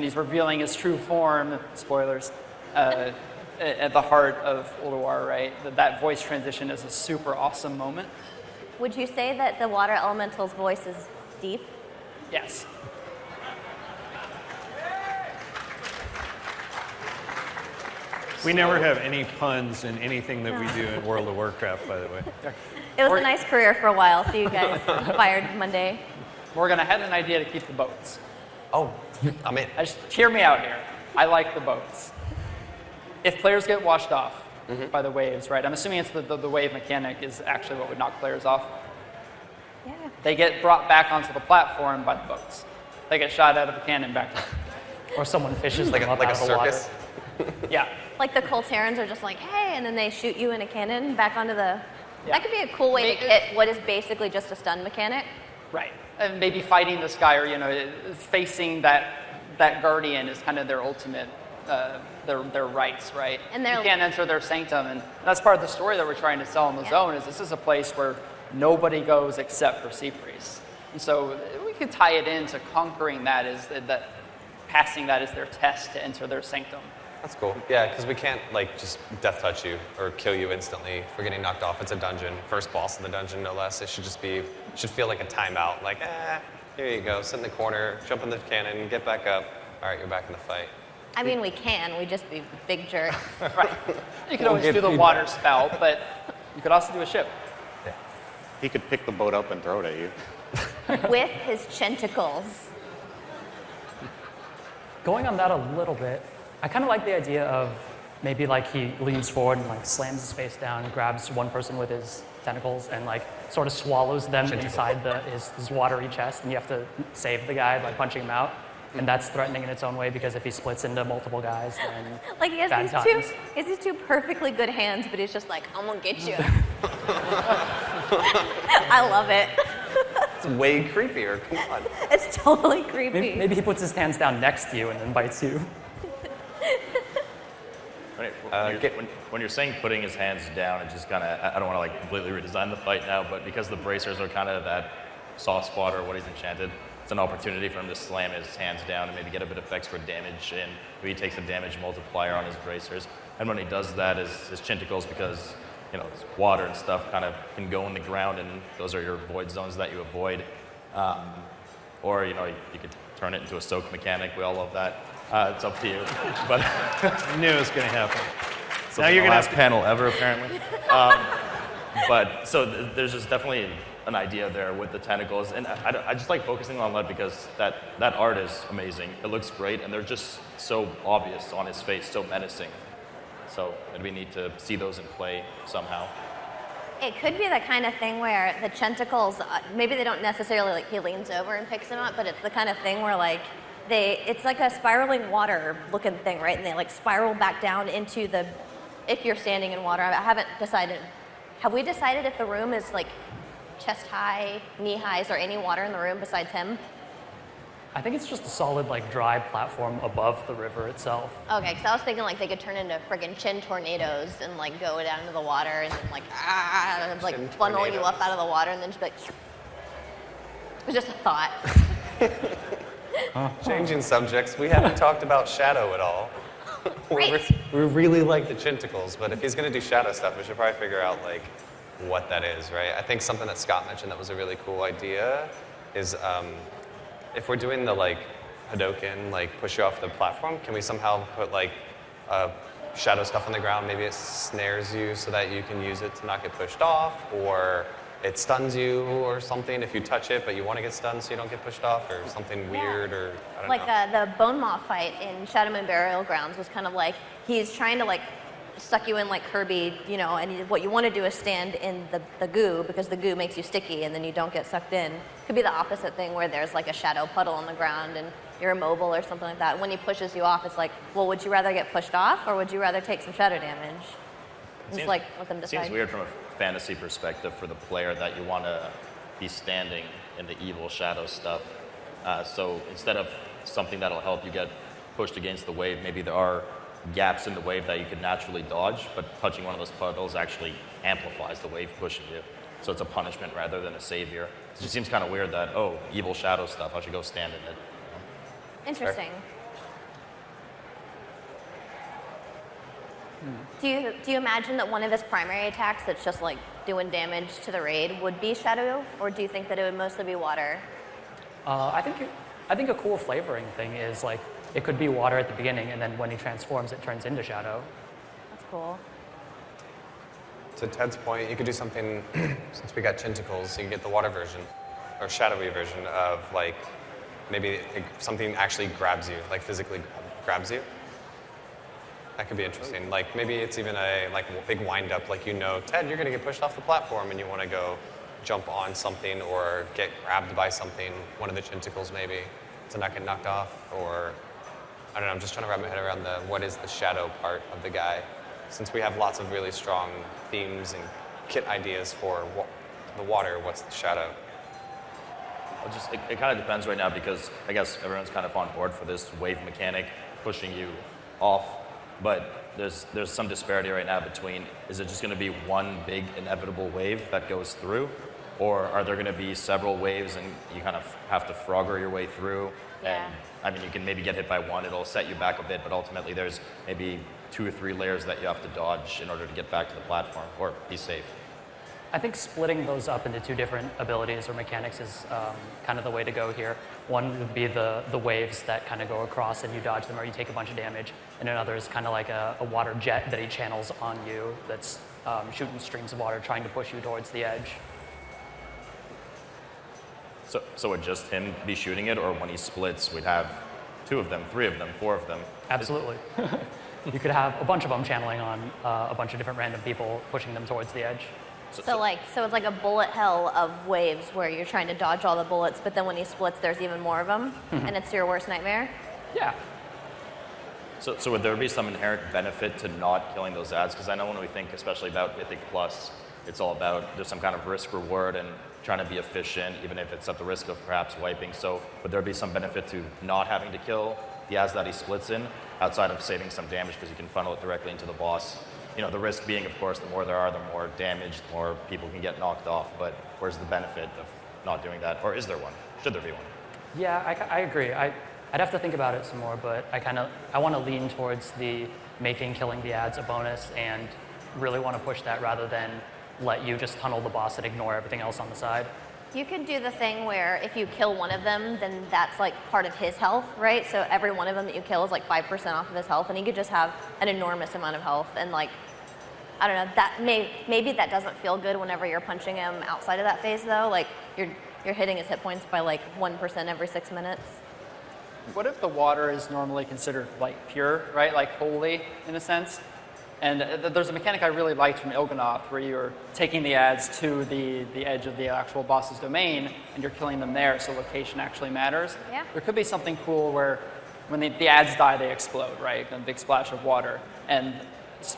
he's revealing his true form, spoilers, at the heart of Ulduar, right? That voice transition is a super awesome moment. Would you say that the water elemental's voice is deep? Yes. We never have any puns in anything that we do in World of Warcraft, by the way. It was a nice career for a while, so you guys fired Monday. Morgan, I had an idea to keep the boats. Oh, I'm in. Just hear me out here. I like the boats. If players get washed off by the waves, right? I'm assuming it's the wave mechanic is actually what would knock players off. Yeah. They get brought back onto the platform by the boats. They get shot out of a cannon back. Or someone fishes Like them a, up like out a of the water. circus. Yeah. Like the Colterans are just like, hey, and then they shoot you in a cannon back onto the... Yeah. That could be a cool way to hit what is basically just a stun mechanic. Right. And maybe fighting this guy, or facing that guardian is kind of their ultimate, their rights, right? And you can't enter their sanctum, and that's part of the story that we're trying to sell in the zone. Is this is a place where nobody goes except for sea priests, and so we could tie it into conquering that passing that as their test to enter their sanctum. That's cool. Yeah, because we can't just death touch you or kill you instantly for getting knocked off. It's a dungeon, first boss in the dungeon, no less. It should feel like a timeout. Like, here you go, sit in the corner, jump in the cannon, get back up. All right, you're back in the fight. I mean, we can. We'd just be big jerks. Right. You could always do the water spout, but you could also do a ship. Yeah. He could pick the boat up and throw it at you. With his tentacles. Going on that a little bit, I kind of like the idea of maybe he leans forward and slams his face down and grabs one person with his tentacles and sort of swallows them inside his watery chest, and you have to save the guy by punching him out. And that's threatening in its own way because if he splits into multiple guys, then He has bad times. he has these two perfectly good hands, but he's just like, I'm gonna get you. I love it. It's way creepier. Come on. It's totally creepy. Maybe he puts his hands down next to you and then bites you. When you're saying putting his hands down, it just kind of, I don't want to completely redesign the fight now, but because the bracers are kind of that soft spot or what he's enchanted, it's an opportunity for him to slam his hands down and maybe get a bit of extra damage in. Maybe he takes a damage multiplier on his bracers. And when he does that, his tentacles, because it's water and stuff, kind of can go in the ground, and those are your void zones that you avoid. Or you could turn it into a soak mechanic. We all love that. It's up to you. But I knew it was going to happen. so Now you're the gonna last panel ever, apparently. But so there's just definitely an idea there with the tentacles, and I just like focusing on that because that art is amazing. It looks great, and they're just so obvious on his face, so menacing. So it'd be neat to see those in play somehow. It could be the kind of thing where the tentacles, maybe they don't necessarily he leans over and picks them up, but it's the kind of thing where it's like a spiraling water looking thing, right? And they spiral back down into if you're standing in water. I haven't decided. Have we decided if the room is chest high, knee high? Is there any water in the room besides him? I think it's just a solid, dry platform above the river itself. Okay, because I was thinking they could turn into friggin' chin tornadoes and go down into the water and then funnel you up out of the water and then just it was just a thought. Changing subjects, we haven't talked about Shadow at all. Right. We really like the tentacles, but if he's going to do Shadow stuff, we should probably figure out what that is, right? I think something that Scott mentioned that was a really cool idea is if we're doing the Hadoken, push you off the platform, can we somehow put shadow stuff on the ground? Maybe it snares you so that you can use it to not get pushed off, or it stuns you or something if you touch it, but you want to get stunned so you don't get pushed off, or something weird, or I don't know. The Bone Maw fight in Shadow Moon Burial Grounds was kind of he's trying to suck you in like Kirby, and what you want to do is stand in the goo because the goo makes you sticky and then you don't get sucked in. Could be the opposite thing where there's a shadow puddle on the ground and you're immobile or something like that. When he pushes you off, it's well, would you rather get pushed off or would you rather take some shadow damage? It's let them decide. It seems weird from a fantasy perspective for the player that you want to be standing in the evil shadow stuff. So instead of something that'll help you get pushed against the wave, maybe there are gaps in the wave that you could naturally dodge, but touching one of those puddles actually amplifies the wave pushing you. So it's a punishment rather than a savior. It just seems kind of weird that, oh, evil shadow stuff, I should go stand in it. Interesting. Do you imagine that one of his primary attacks that's just like doing damage to the raid would be shadow, or do you think that it would mostly be water? I think a cool flavoring thing is like it could be water at the beginning, and then when he transforms, it turns into shadow. That's cool. To Ted's point, you could do something, since we got tentacles, you can get the water version, or shadowy version of like, maybe something actually grabs you, like physically grabs you. That could be interesting. Like maybe it's even a big wind up, like Ted, you're gonna get pushed off the platform and you wanna go jump on something or get grabbed by something, one of the tentacles maybe, to not get knocked off, or I don't know, I'm just trying to wrap my head around what is the shadow part of the guy, since we have lots of really strong themes and kit ideas for the water, what's the shadow? Well, it kind of depends right now because I guess everyone's kind of on board for this wave mechanic pushing you off, but there's some disparity right now between, is it just going to be one big inevitable wave that goes through, or are there going to be several waves and you kind of have to Frogger your way through? Yeah. And I mean, you can maybe get hit by one, it'll set you back a bit, but ultimately there's maybe 2 or 3 layers that you have to dodge in order to get back to the platform or be safe. I think splitting those up into 2 different abilities or mechanics is kind of the way to go here. One would be the waves that kind of go across and you dodge them or you take a bunch of damage, and another is kind of like a water jet that he channels on you that's shooting streams of water trying to push you towards the edge. So would just him be shooting it, or when he splits, we'd have 2 of them, 3 of them, 4 of them? Absolutely. You could have a bunch of them channeling on a bunch of different random people, pushing them towards the edge. So it's like a bullet hell of waves where you're trying to dodge all the bullets, but then when he splits, there's even more of them, and it's your worst nightmare? Yeah. So would there be some inherent benefit to not killing those ads? Because I know when we think, especially about Mythic Plus, it's all about there's some kind of risk reward and trying to be efficient, even if it's at the risk of perhaps wiping. So would there be some benefit to not having to kill the ads that he splits in, outside of saving some damage because you can funnel it directly into the boss? You know, the risk being, of course, the more there are, the more damage, the more people can get knocked off. But where's the benefit of not doing that? Or is there one? Should there be one? Yeah, I agree. I'd have to think about it some more, but I want to lean towards the making killing the ads a bonus and really want to push that rather than let you just tunnel the boss and ignore everything else on the side. You could do the thing where if you kill one of them, then that's like part of his health, right? So every one of them that you kill is like 5% off of his health, and he could just have an enormous amount of health. And like, I don't know, that maybe that doesn't feel good whenever you're punching him outside of that phase though. Like you're hitting his hit points by like 1% every 6 minutes. What if the water is normally considered like pure, right? Like holy in a sense? And there's a mechanic I really liked from Il'gynoth where you're taking the ads to the edge of the actual boss's domain and you're killing them there, so location actually matters. Yeah. There could be something cool where when the ads die, they explode, right? A big splash of water. And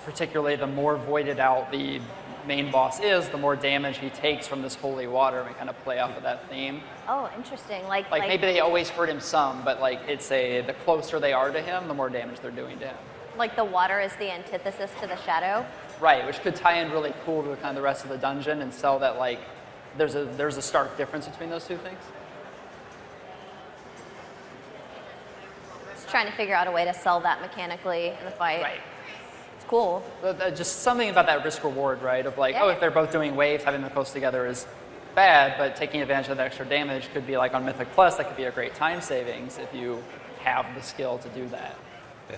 particularly the more voided out the main boss is, the more damage he takes from this holy water. We kind of play off of that theme. Oh, interesting. Like maybe they always hurt him some, but like the closer they are to him, the more damage they're doing to him. like the water is the antithesis to the shadow. Right, which could tie in really cool to kind of the rest of the dungeon and sell that like there's a stark difference between those two things. Just trying to figure out a way to sell that mechanically in the fight. Right. It's cool. Just something about that risk reward, right? Of like, Yeah. oh, if they're both doing waves, having them close together is bad, but taking advantage of the extra damage could be like on Mythic Plus, that could be a great time savings if you have the skill to do that. Yeah.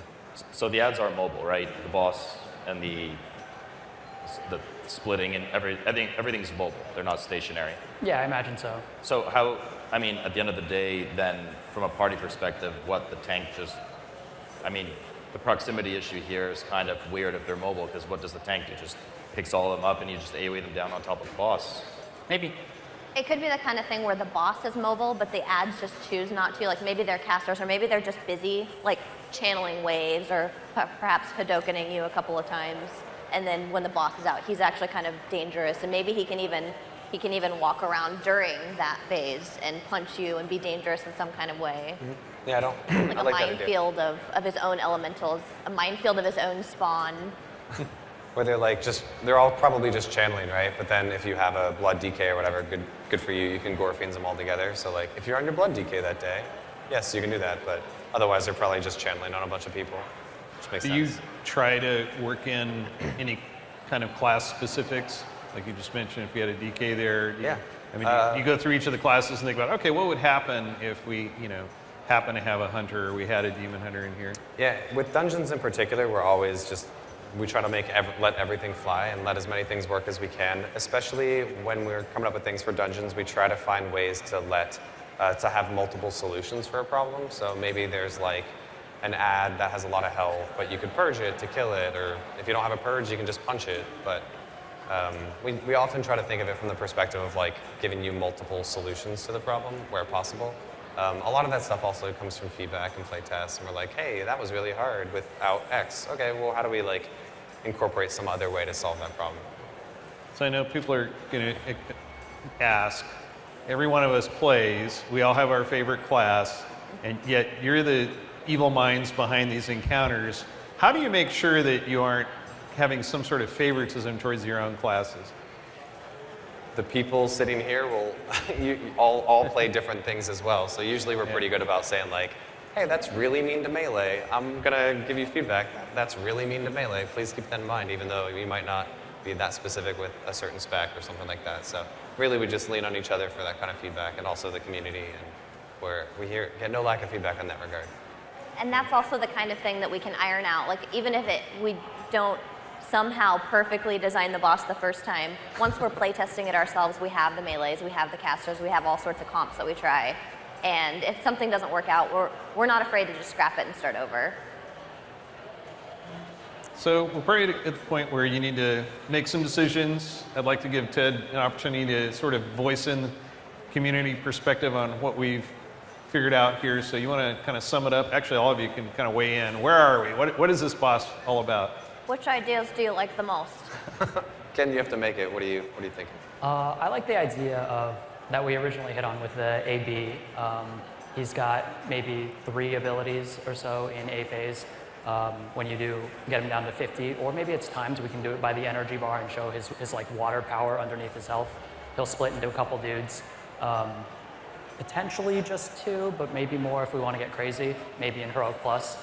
So the ads are mobile, right? The boss and the splitting and everything's mobile. They're not stationary. Yeah, I imagine so. So how, I mean, at the end of the day, then, from a party perspective, what the tank just, I mean, the proximity issue here is kind of weird if they're mobile, because what does the tank do? Just picks all of them up and you just AoE them down on top of the boss. Maybe. It could be the kind of thing where the boss is mobile, but the ads just choose not to. Like maybe they're casters, or maybe they're just busy, like channeling waves, or perhaps Hadokening you a couple of times. And then when the boss is out, he's actually kind of dangerous, and maybe he can even walk around during that phase and punch you and be dangerous in some kind of way. Mm-hmm. Yeah, I don't. Like a minefield of his own elementals, a minefield of his own spawn. where they're all probably just channeling, right? But then if you have a blood DK or whatever, good for you. You can gore fiends them all together. So like, if you're on your blood DK that day, yes, you can do that. But otherwise, they're probably just channeling on a bunch of people, which makes Do sense. you try to work in any kind of class specifics? Like you just mentioned, if you had a DK there. Yeah. I mean, you go through each of the classes and think about, okay, what would happen if we, happen to have a hunter or we had a demon hunter in here? Yeah, with dungeons in particular, we're always we try to let everything fly and let as many things work as we can. Especially when we're coming up with things for dungeons, we try to find ways to have multiple solutions for a problem. So maybe there's like an ad that has a lot of health, but you could purge it to kill it, or if you don't have a purge, you can just punch it. But we often try to think of it from the perspective of like giving you multiple solutions to the problem where possible. A lot of that stuff also comes from feedback and play tests, and we're like, hey, that was really hard without X. Okay, well, how do we like incorporate some other way to solve that problem? So I know people are going to ask, every one of us plays, we all have our favorite class, and yet you're the evil minds behind these encounters. How do you make sure that you aren't having some sort of favoritism towards your own classes? The people sitting here will all play different things as well. So usually we're pretty good about saying like, hey, that's really mean to melee. I'm gonna give you feedback. That's really mean to melee. Please keep that in mind, even though you might not be that specific with a certain spec or something like that. So really we just lean on each other for that kind of feedback, and also the community, and where we get no lack of feedback in that regard. And that's also the kind of thing that we can iron out. Like even if we don't somehow perfectly design the boss the first time, once we're playtesting it ourselves, we have the melees, we have the casters, we have all sorts of comps that we try. And if something doesn't work out, we're not afraid to just scrap it and start over. So we're probably at the point where you need to make some decisions. I'd like to give Ted an opportunity to sort of voice in community perspective on what we've figured out here. So you want to kind of sum it up? Actually, all of you can kind of weigh in. Where are we? What is this boss all about? Which ideas do you like the most? Ken, you have to make it. What do you think? I like the idea of that we originally hit on with the AB. He's got maybe 3 abilities or so in A phase. When you do get him down to 50, or maybe it's timed, we can do it by the energy bar and show his like water power underneath his health. He'll split into a couple dudes. Potentially just 2, but maybe more if we want to get crazy, maybe in Heroic Plus.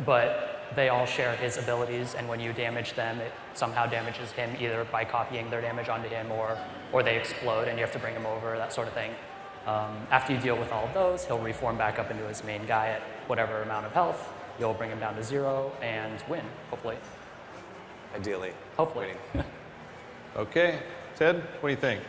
But they all share his abilities, and when you damage them, it somehow damages him either by copying their damage onto him, or they explode and you have to bring him over, that sort of thing. After you deal with all of those, he'll reform back up into his main guy at whatever amount of health. You'll bring him down to 0 and win, hopefully. Ideally. Hopefully. Okay, Ted, what do you think?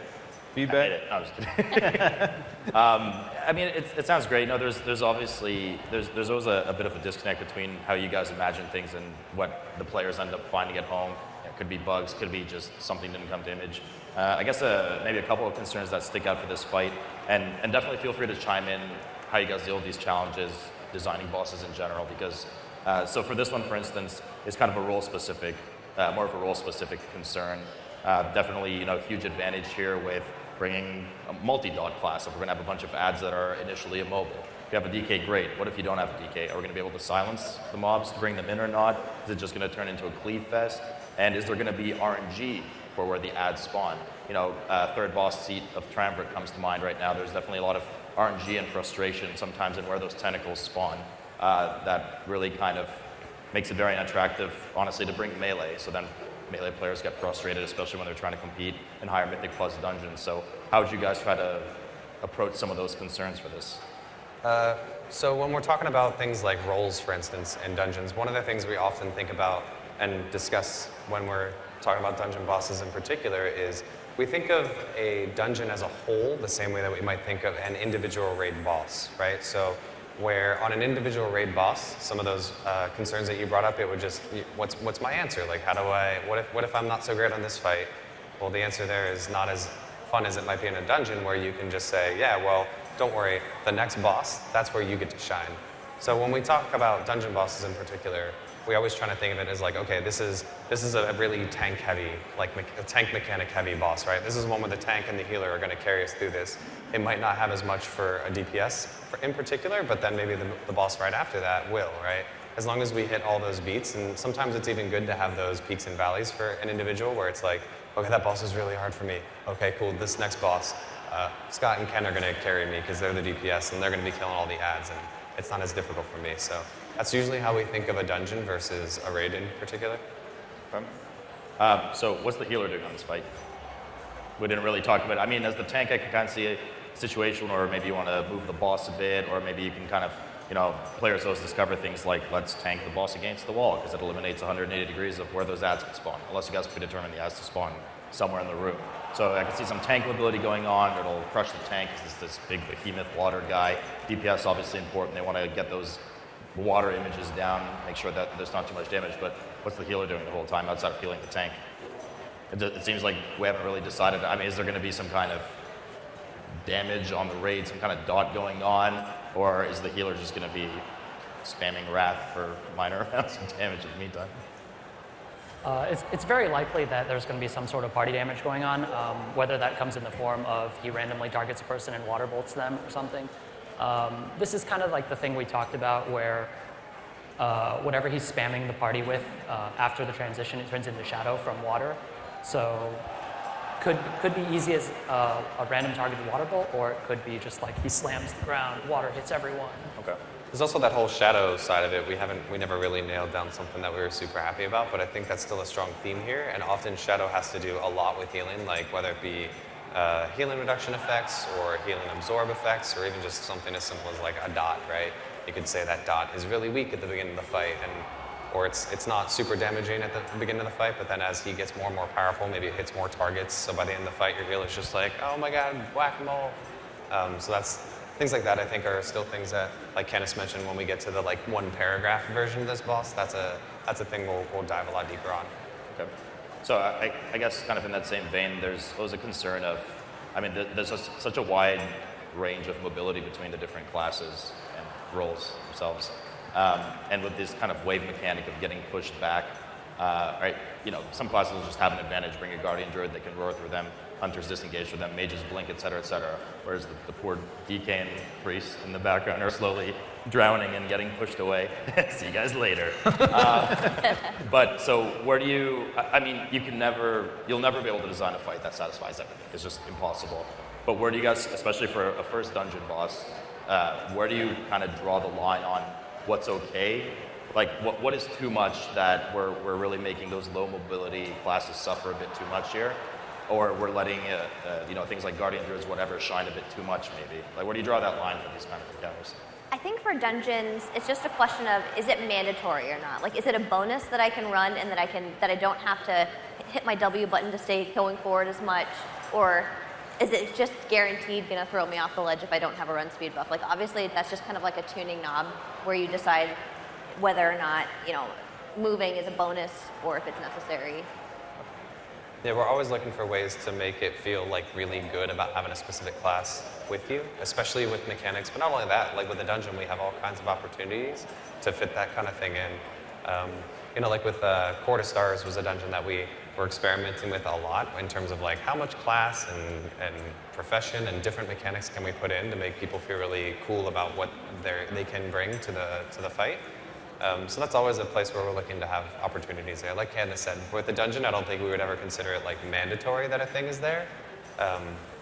Feedback? I hate it. No, I'm just kidding. I mean, it sounds great. No, there's obviously there's always a bit of a disconnect between how you guys imagine things and what the players end up finding at home. It could be bugs, could be just something didn't come to image. I guess maybe a couple of concerns that stick out for this fight, and definitely feel free to chime in how you guys deal with these challenges, designing bosses in general, because so for this one, for instance, it's kind of a role-specific, more of a role-specific concern. Definitely, huge advantage here with bringing a multi-dot class. If we're going to have a bunch of ads that are initially immobile. If you have a DK, great. What if you don't have a DK? Are we going to be able to silence the mobs to bring them in or not? Is it just going to turn into a cleave fest? And is there going to be RNG for where the ads spawn? Third boss seat of Triumvirate comes to mind right now. There's definitely a lot of RNG and frustration sometimes in where those tentacles spawn. That really kind of makes it very unattractive, honestly, to bring melee. So then melee players get frustrated, especially when they're trying to compete in higher Mythic Plus dungeons. So how would you guys try to approach some of those concerns for this? So when we're talking about things like roles, for instance, in dungeons, one of the things we often think about and discuss when we're talking about dungeon bosses in particular is we think of a dungeon as a whole the same way that we might think of an individual raid boss, right? So where on an individual raid boss, some of those concerns that you brought up, it would just, what's my answer? Like, what if I'm not so great on this fight? Well, the answer there is not as fun as it might be in a dungeon where you can just say, yeah, well, don't worry, the next boss, that's where you get to shine. So when we talk about dungeon bosses in particular, we always try to think of it as like, okay, this is a really tank heavy, like a tank mechanic heavy boss, right? This is one where the tank and the healer are going to carry us through this. It might not have as much for a DPS in particular, but then maybe the boss right after that will, right? as long as we hit all those beats, and sometimes it's even good to have those peaks and valleys for an individual where it's like, okay, that boss is really hard for me. Okay, cool, this next boss, Scott and Ken are going to carry me because they're the DPS and they're going to be killing all the ads, and it's not as difficult for me. So that's usually how we think of a dungeon versus a raid in particular. So what's the healer doing on this fight? We didn't really talk about it. I mean, as the tank, I can kind of see a situation where maybe you want to move the boss a bit, or maybe you can kind of, you know, players always discover things like, let's tank the boss against the wall, because it eliminates 180 degrees of where those ads can spawn, unless you guys predetermine the ads to spawn somewhere in the room. So I can see some tank mobility going on. It'll crush the tank because it's this big behemoth water guy. DPS obviously important. They want to get those water images down, make sure that there's not too much damage. But what's the healer doing the whole time outside of healing the tank? It seems like we haven't really decided. I mean, is there going to be some kind of damage on the raid, some kind of dot going on, or is the healer just going to be spamming Wrath for minor amounts of damage in the meantime? It's very likely that there's going to be some sort of party damage going on, whether that comes in the form of he randomly targets a person and water bolts them or something. This is kind of like the thing we talked about where whatever he's spamming the party with after the transition, it turns into shadow from water. So could be easy as a random targeted water bolt, or it could be just like he slams the ground, water hits everyone. Okay. There's also that whole shadow side of it. We never really nailed down something that we were super happy about, but I think that's still a strong theme here. And often shadow has to do a lot with healing, like whether it be healing reduction effects or healing absorb effects, or even just something as simple as like a dot, right? You could say that dot is really weak at the beginning of the fight, or it's not super damaging at the beginning of the fight, but then as he gets more and more powerful, maybe it hits more targets. So by the end of the fight, your healer's just like, oh my god, whack-a-mole. So that's things like that. I think are still things that, like Kenneth mentioned, when we get to the like one paragraph version of this boss, that's a thing we'll dive a lot deeper on. Okay. So I guess kind of in that same vein, there's always a concern of, I mean, there's such a wide range of mobility between the different classes and roles themselves. And with this kind of wave mechanic of getting pushed back, right? You know, some classes will just have an advantage, bring a Guardian Druid that can roar through them, Hunters disengage with them, Mages blink, et cetera, whereas the poor DK and Priest in the background are slowly drowning and getting pushed away. See you guys later. But so where do you, I mean, you'll never be able to design a fight that satisfies everything. It's just impossible. But where do you guys, especially for a first dungeon boss, where do you kind of draw the line on what's okay? Like, what is too much that we're really making those low mobility classes suffer a bit too much here? Or we're letting, you know, things like Guardian Druids, whatever, shine a bit too much maybe? Like, where do you draw that line for these kind of encounters? I think for dungeons, it's just a question of, is it mandatory or not? Like, is it a bonus that I can run and that I don't have to hit my W button to stay going forward as much? Or is it just guaranteed gonna throw me off the ledge if I don't have a run speed buff? Like, obviously, that's just kind of like a tuning knob where you decide whether or not, you know, moving is a bonus or if it's necessary. Yeah, we're always looking for ways to make it feel like really good about having a specific class with you, especially with mechanics. But not only that, like with the dungeon, we have all kinds of opportunities to fit that kind of thing in. You know, like with Court of Stars was a dungeon that we were experimenting with a lot in terms of like how much class and profession and different mechanics can we put in to make people feel really cool about what they can bring to the fight. So that's always a place where we're looking to have opportunities there. Like Candace said, with the dungeon, I don't think we would ever consider it like mandatory that a thing is there.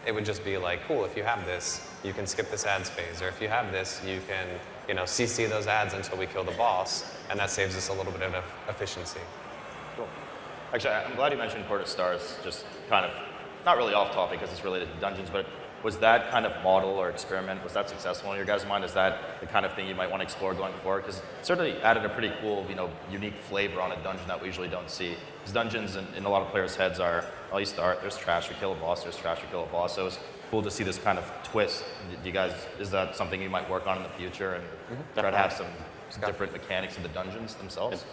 It would just be like, cool, if you have this, you can skip this ads phase, or if you have this, you can, you know, CC those ads until we kill the boss, and that saves us a little bit of efficiency. Cool. Actually, I'm glad you mentioned Court of Stars, just kind of, not really off topic because it's related to dungeons, but was that kind of model or experiment, was that successful in your guys' mind? Is that the kind of thing you might want to explore going forward? Because it certainly added a pretty cool, you know, unique flavor on a dungeon that we usually don't see. Because dungeons in a lot of players' heads are, well, you start, there's trash, we kill a boss, there's trash, we kill a boss. So it's cool to see this kind of twist. Do you guys, is that something you might work on in the future and try to have some different mechanics of the dungeons themselves?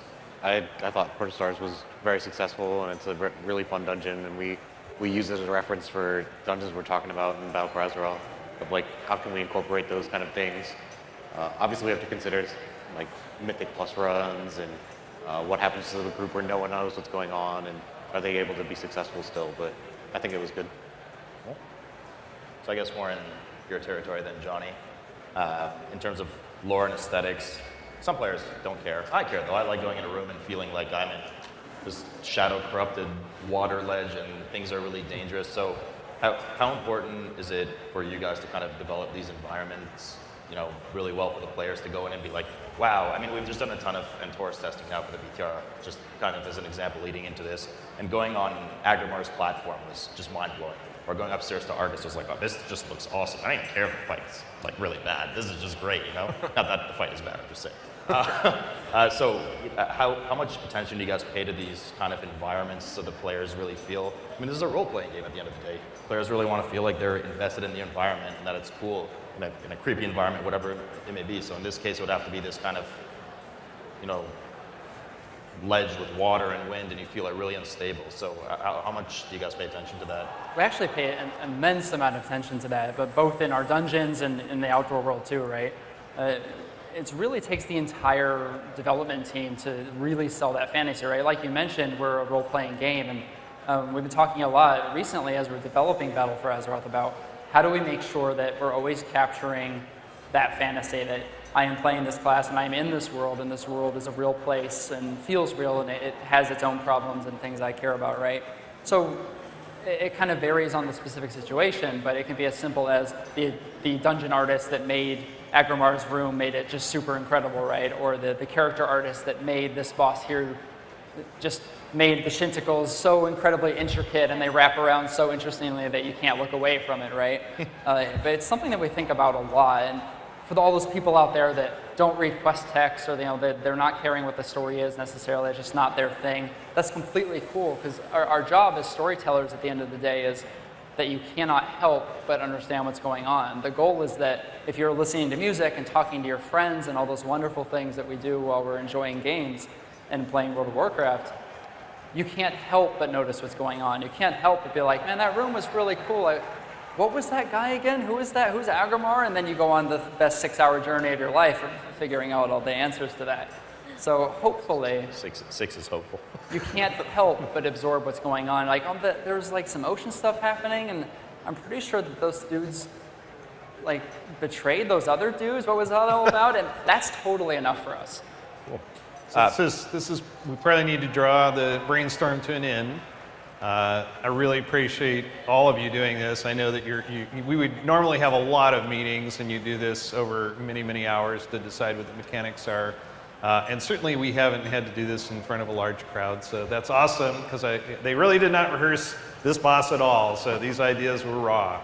I thought Court of Stars was very successful, and it's a really fun dungeon, and we use it as a reference for dungeons we're talking about in Battle for Azeroth, of like how can we incorporate those kind of things. Obviously we have to consider like Mythic Plus runs and what happens to the group where no one knows what's going on, and are they able to be successful still, but I think it was good. Cool. So I guess more in your territory than Johnny. In terms of lore and aesthetics, some players don't care. I care though. I like going in a room and feeling like I'm in this shadow-corrupted water ledge and things are really dangerous. So how important is it for you guys to kind of develop these environments, you know, really well for the players to go in and be like, wow, I mean, we've just done a ton of Antor's testing now for the BTR, just kind of as an example leading into this, and going on Agrimar's platform was just mind-blowing. Or going upstairs to Argus was like, oh, this just looks awesome. I don't even care if the fight's like really bad. This is just great, you know? Not that the fight is bad, I'm just saying. So how much attention do you guys pay to these kind of environments so the players really feel, I mean, this is a role-playing game at the end of the day. Players really want to feel like they're invested in the environment and that it's cool in a creepy environment, whatever it may be. So in this case, it would have to be this kind of, you know, ledge with water and wind, and you feel like really unstable. So how much do you guys pay attention to that? We actually pay an immense amount of attention to that, but both in our dungeons and in the outdoor world too, right? It really takes the entire development team to really sell that fantasy, right? Like you mentioned, we're a role-playing game, and we've been talking a lot recently as we're developing Battle for Azeroth about how do we make sure that we're always capturing that fantasy, that I am playing this class and I'm in this world, and this world is a real place and feels real, and it has its own problems and things I care about, right? So it kind of varies on the specific situation, but it can be as simple as the dungeon artist that made Agrimar's room made it just super incredible, right? Or the character artist that made this boss here just made the shinticles so incredibly intricate and they wrap around so interestingly that you can't look away from it, right? But it's something that we think about a lot. And for all those people out there that don't read quest text, or they're not caring what the story is necessarily, it's just not their thing, that's completely cool, because our job as storytellers at the end of the day is that you cannot help but understand what's going on. The goal is that if you're listening to music and talking to your friends and all those wonderful things that we do while we're enjoying games and playing World of Warcraft, you can't help but notice what's going on. You can't help but be like, man, that room was really cool. What was that guy again? Who is that? Who's Agrimar? And then you go on the best 6-hour journey of your life figuring out all the answers to that. So hopefully, six is hopeful. You can't help but absorb what's going on. Like there's like some ocean stuff happening, and I'm pretty sure that those dudes like betrayed those other dudes. What was that all about? And that's totally enough for us. Cool. So this is we probably need to draw the brainstorm to an end. I really appreciate all of you doing this. I know that we would normally have a lot of meetings, and you do this over many, many hours to decide what the mechanics are. And certainly we haven't had to do this in front of a large crowd, so that's awesome, because they really did not rehearse this boss at all, so these ideas were raw.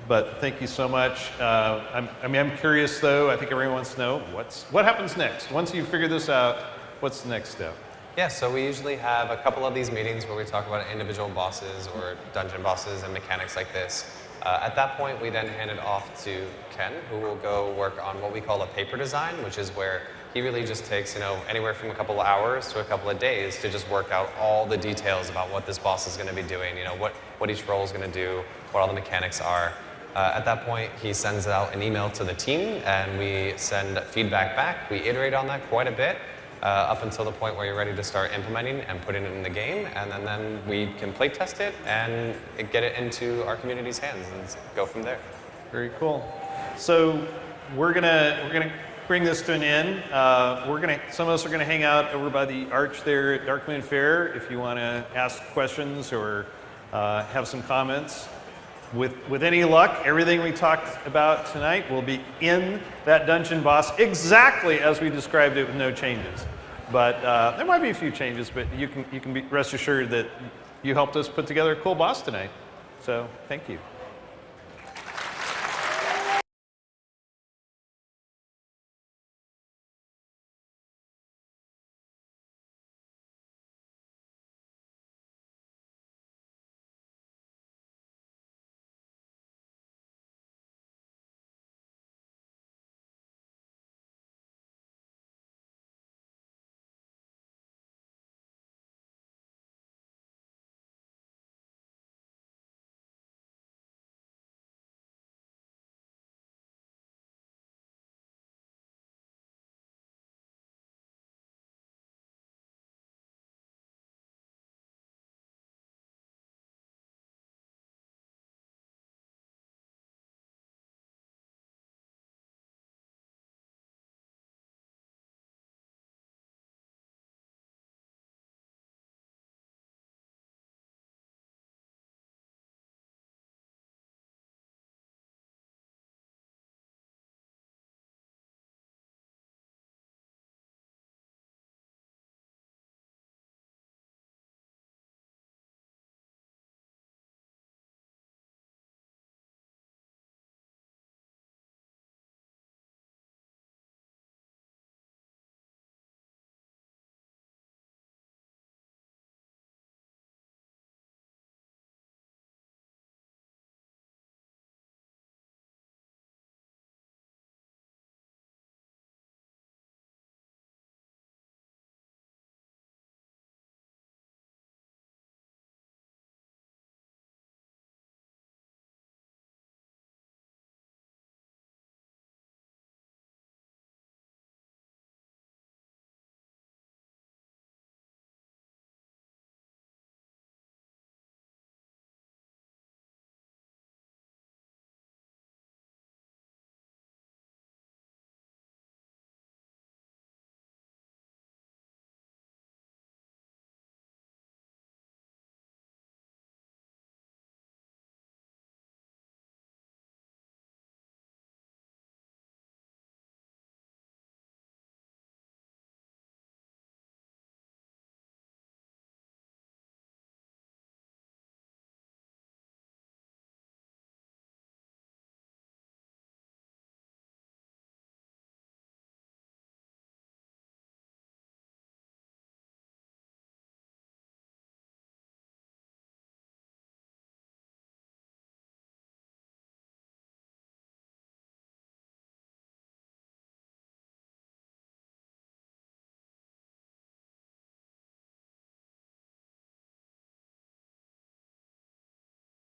But thank you so much. I'm curious though, I think everyone wants to know, what happens next? Once you figure this out, what's the next step? Yeah, so we usually have a couple of these meetings where we talk about individual bosses or dungeon bosses and mechanics like this. At that point, we then hand it off to Ken, who will go work on what we call a paper design, which is where he really just takes, anywhere from a couple of hours to a couple of days to just work out all the details about what this boss is going to be doing, what each role is going to do, what all the mechanics are. At that point, he sends out an email to the team, and we send feedback back. We iterate on that quite a bit up until the point where you're ready to start implementing and putting it in the game, and then we can play test it and get it into our community's hands and go from there. Very cool. So we're gonna bring this to an end. Some of us are gonna hang out over by the arch there at Darkmoon Fair if you want to ask questions or have some comments. With any luck, everything we talked about tonight will be in that dungeon boss exactly as we described it, with no changes. But there might be a few changes, but you can be rest assured that you helped us put together a cool boss tonight. So thank you.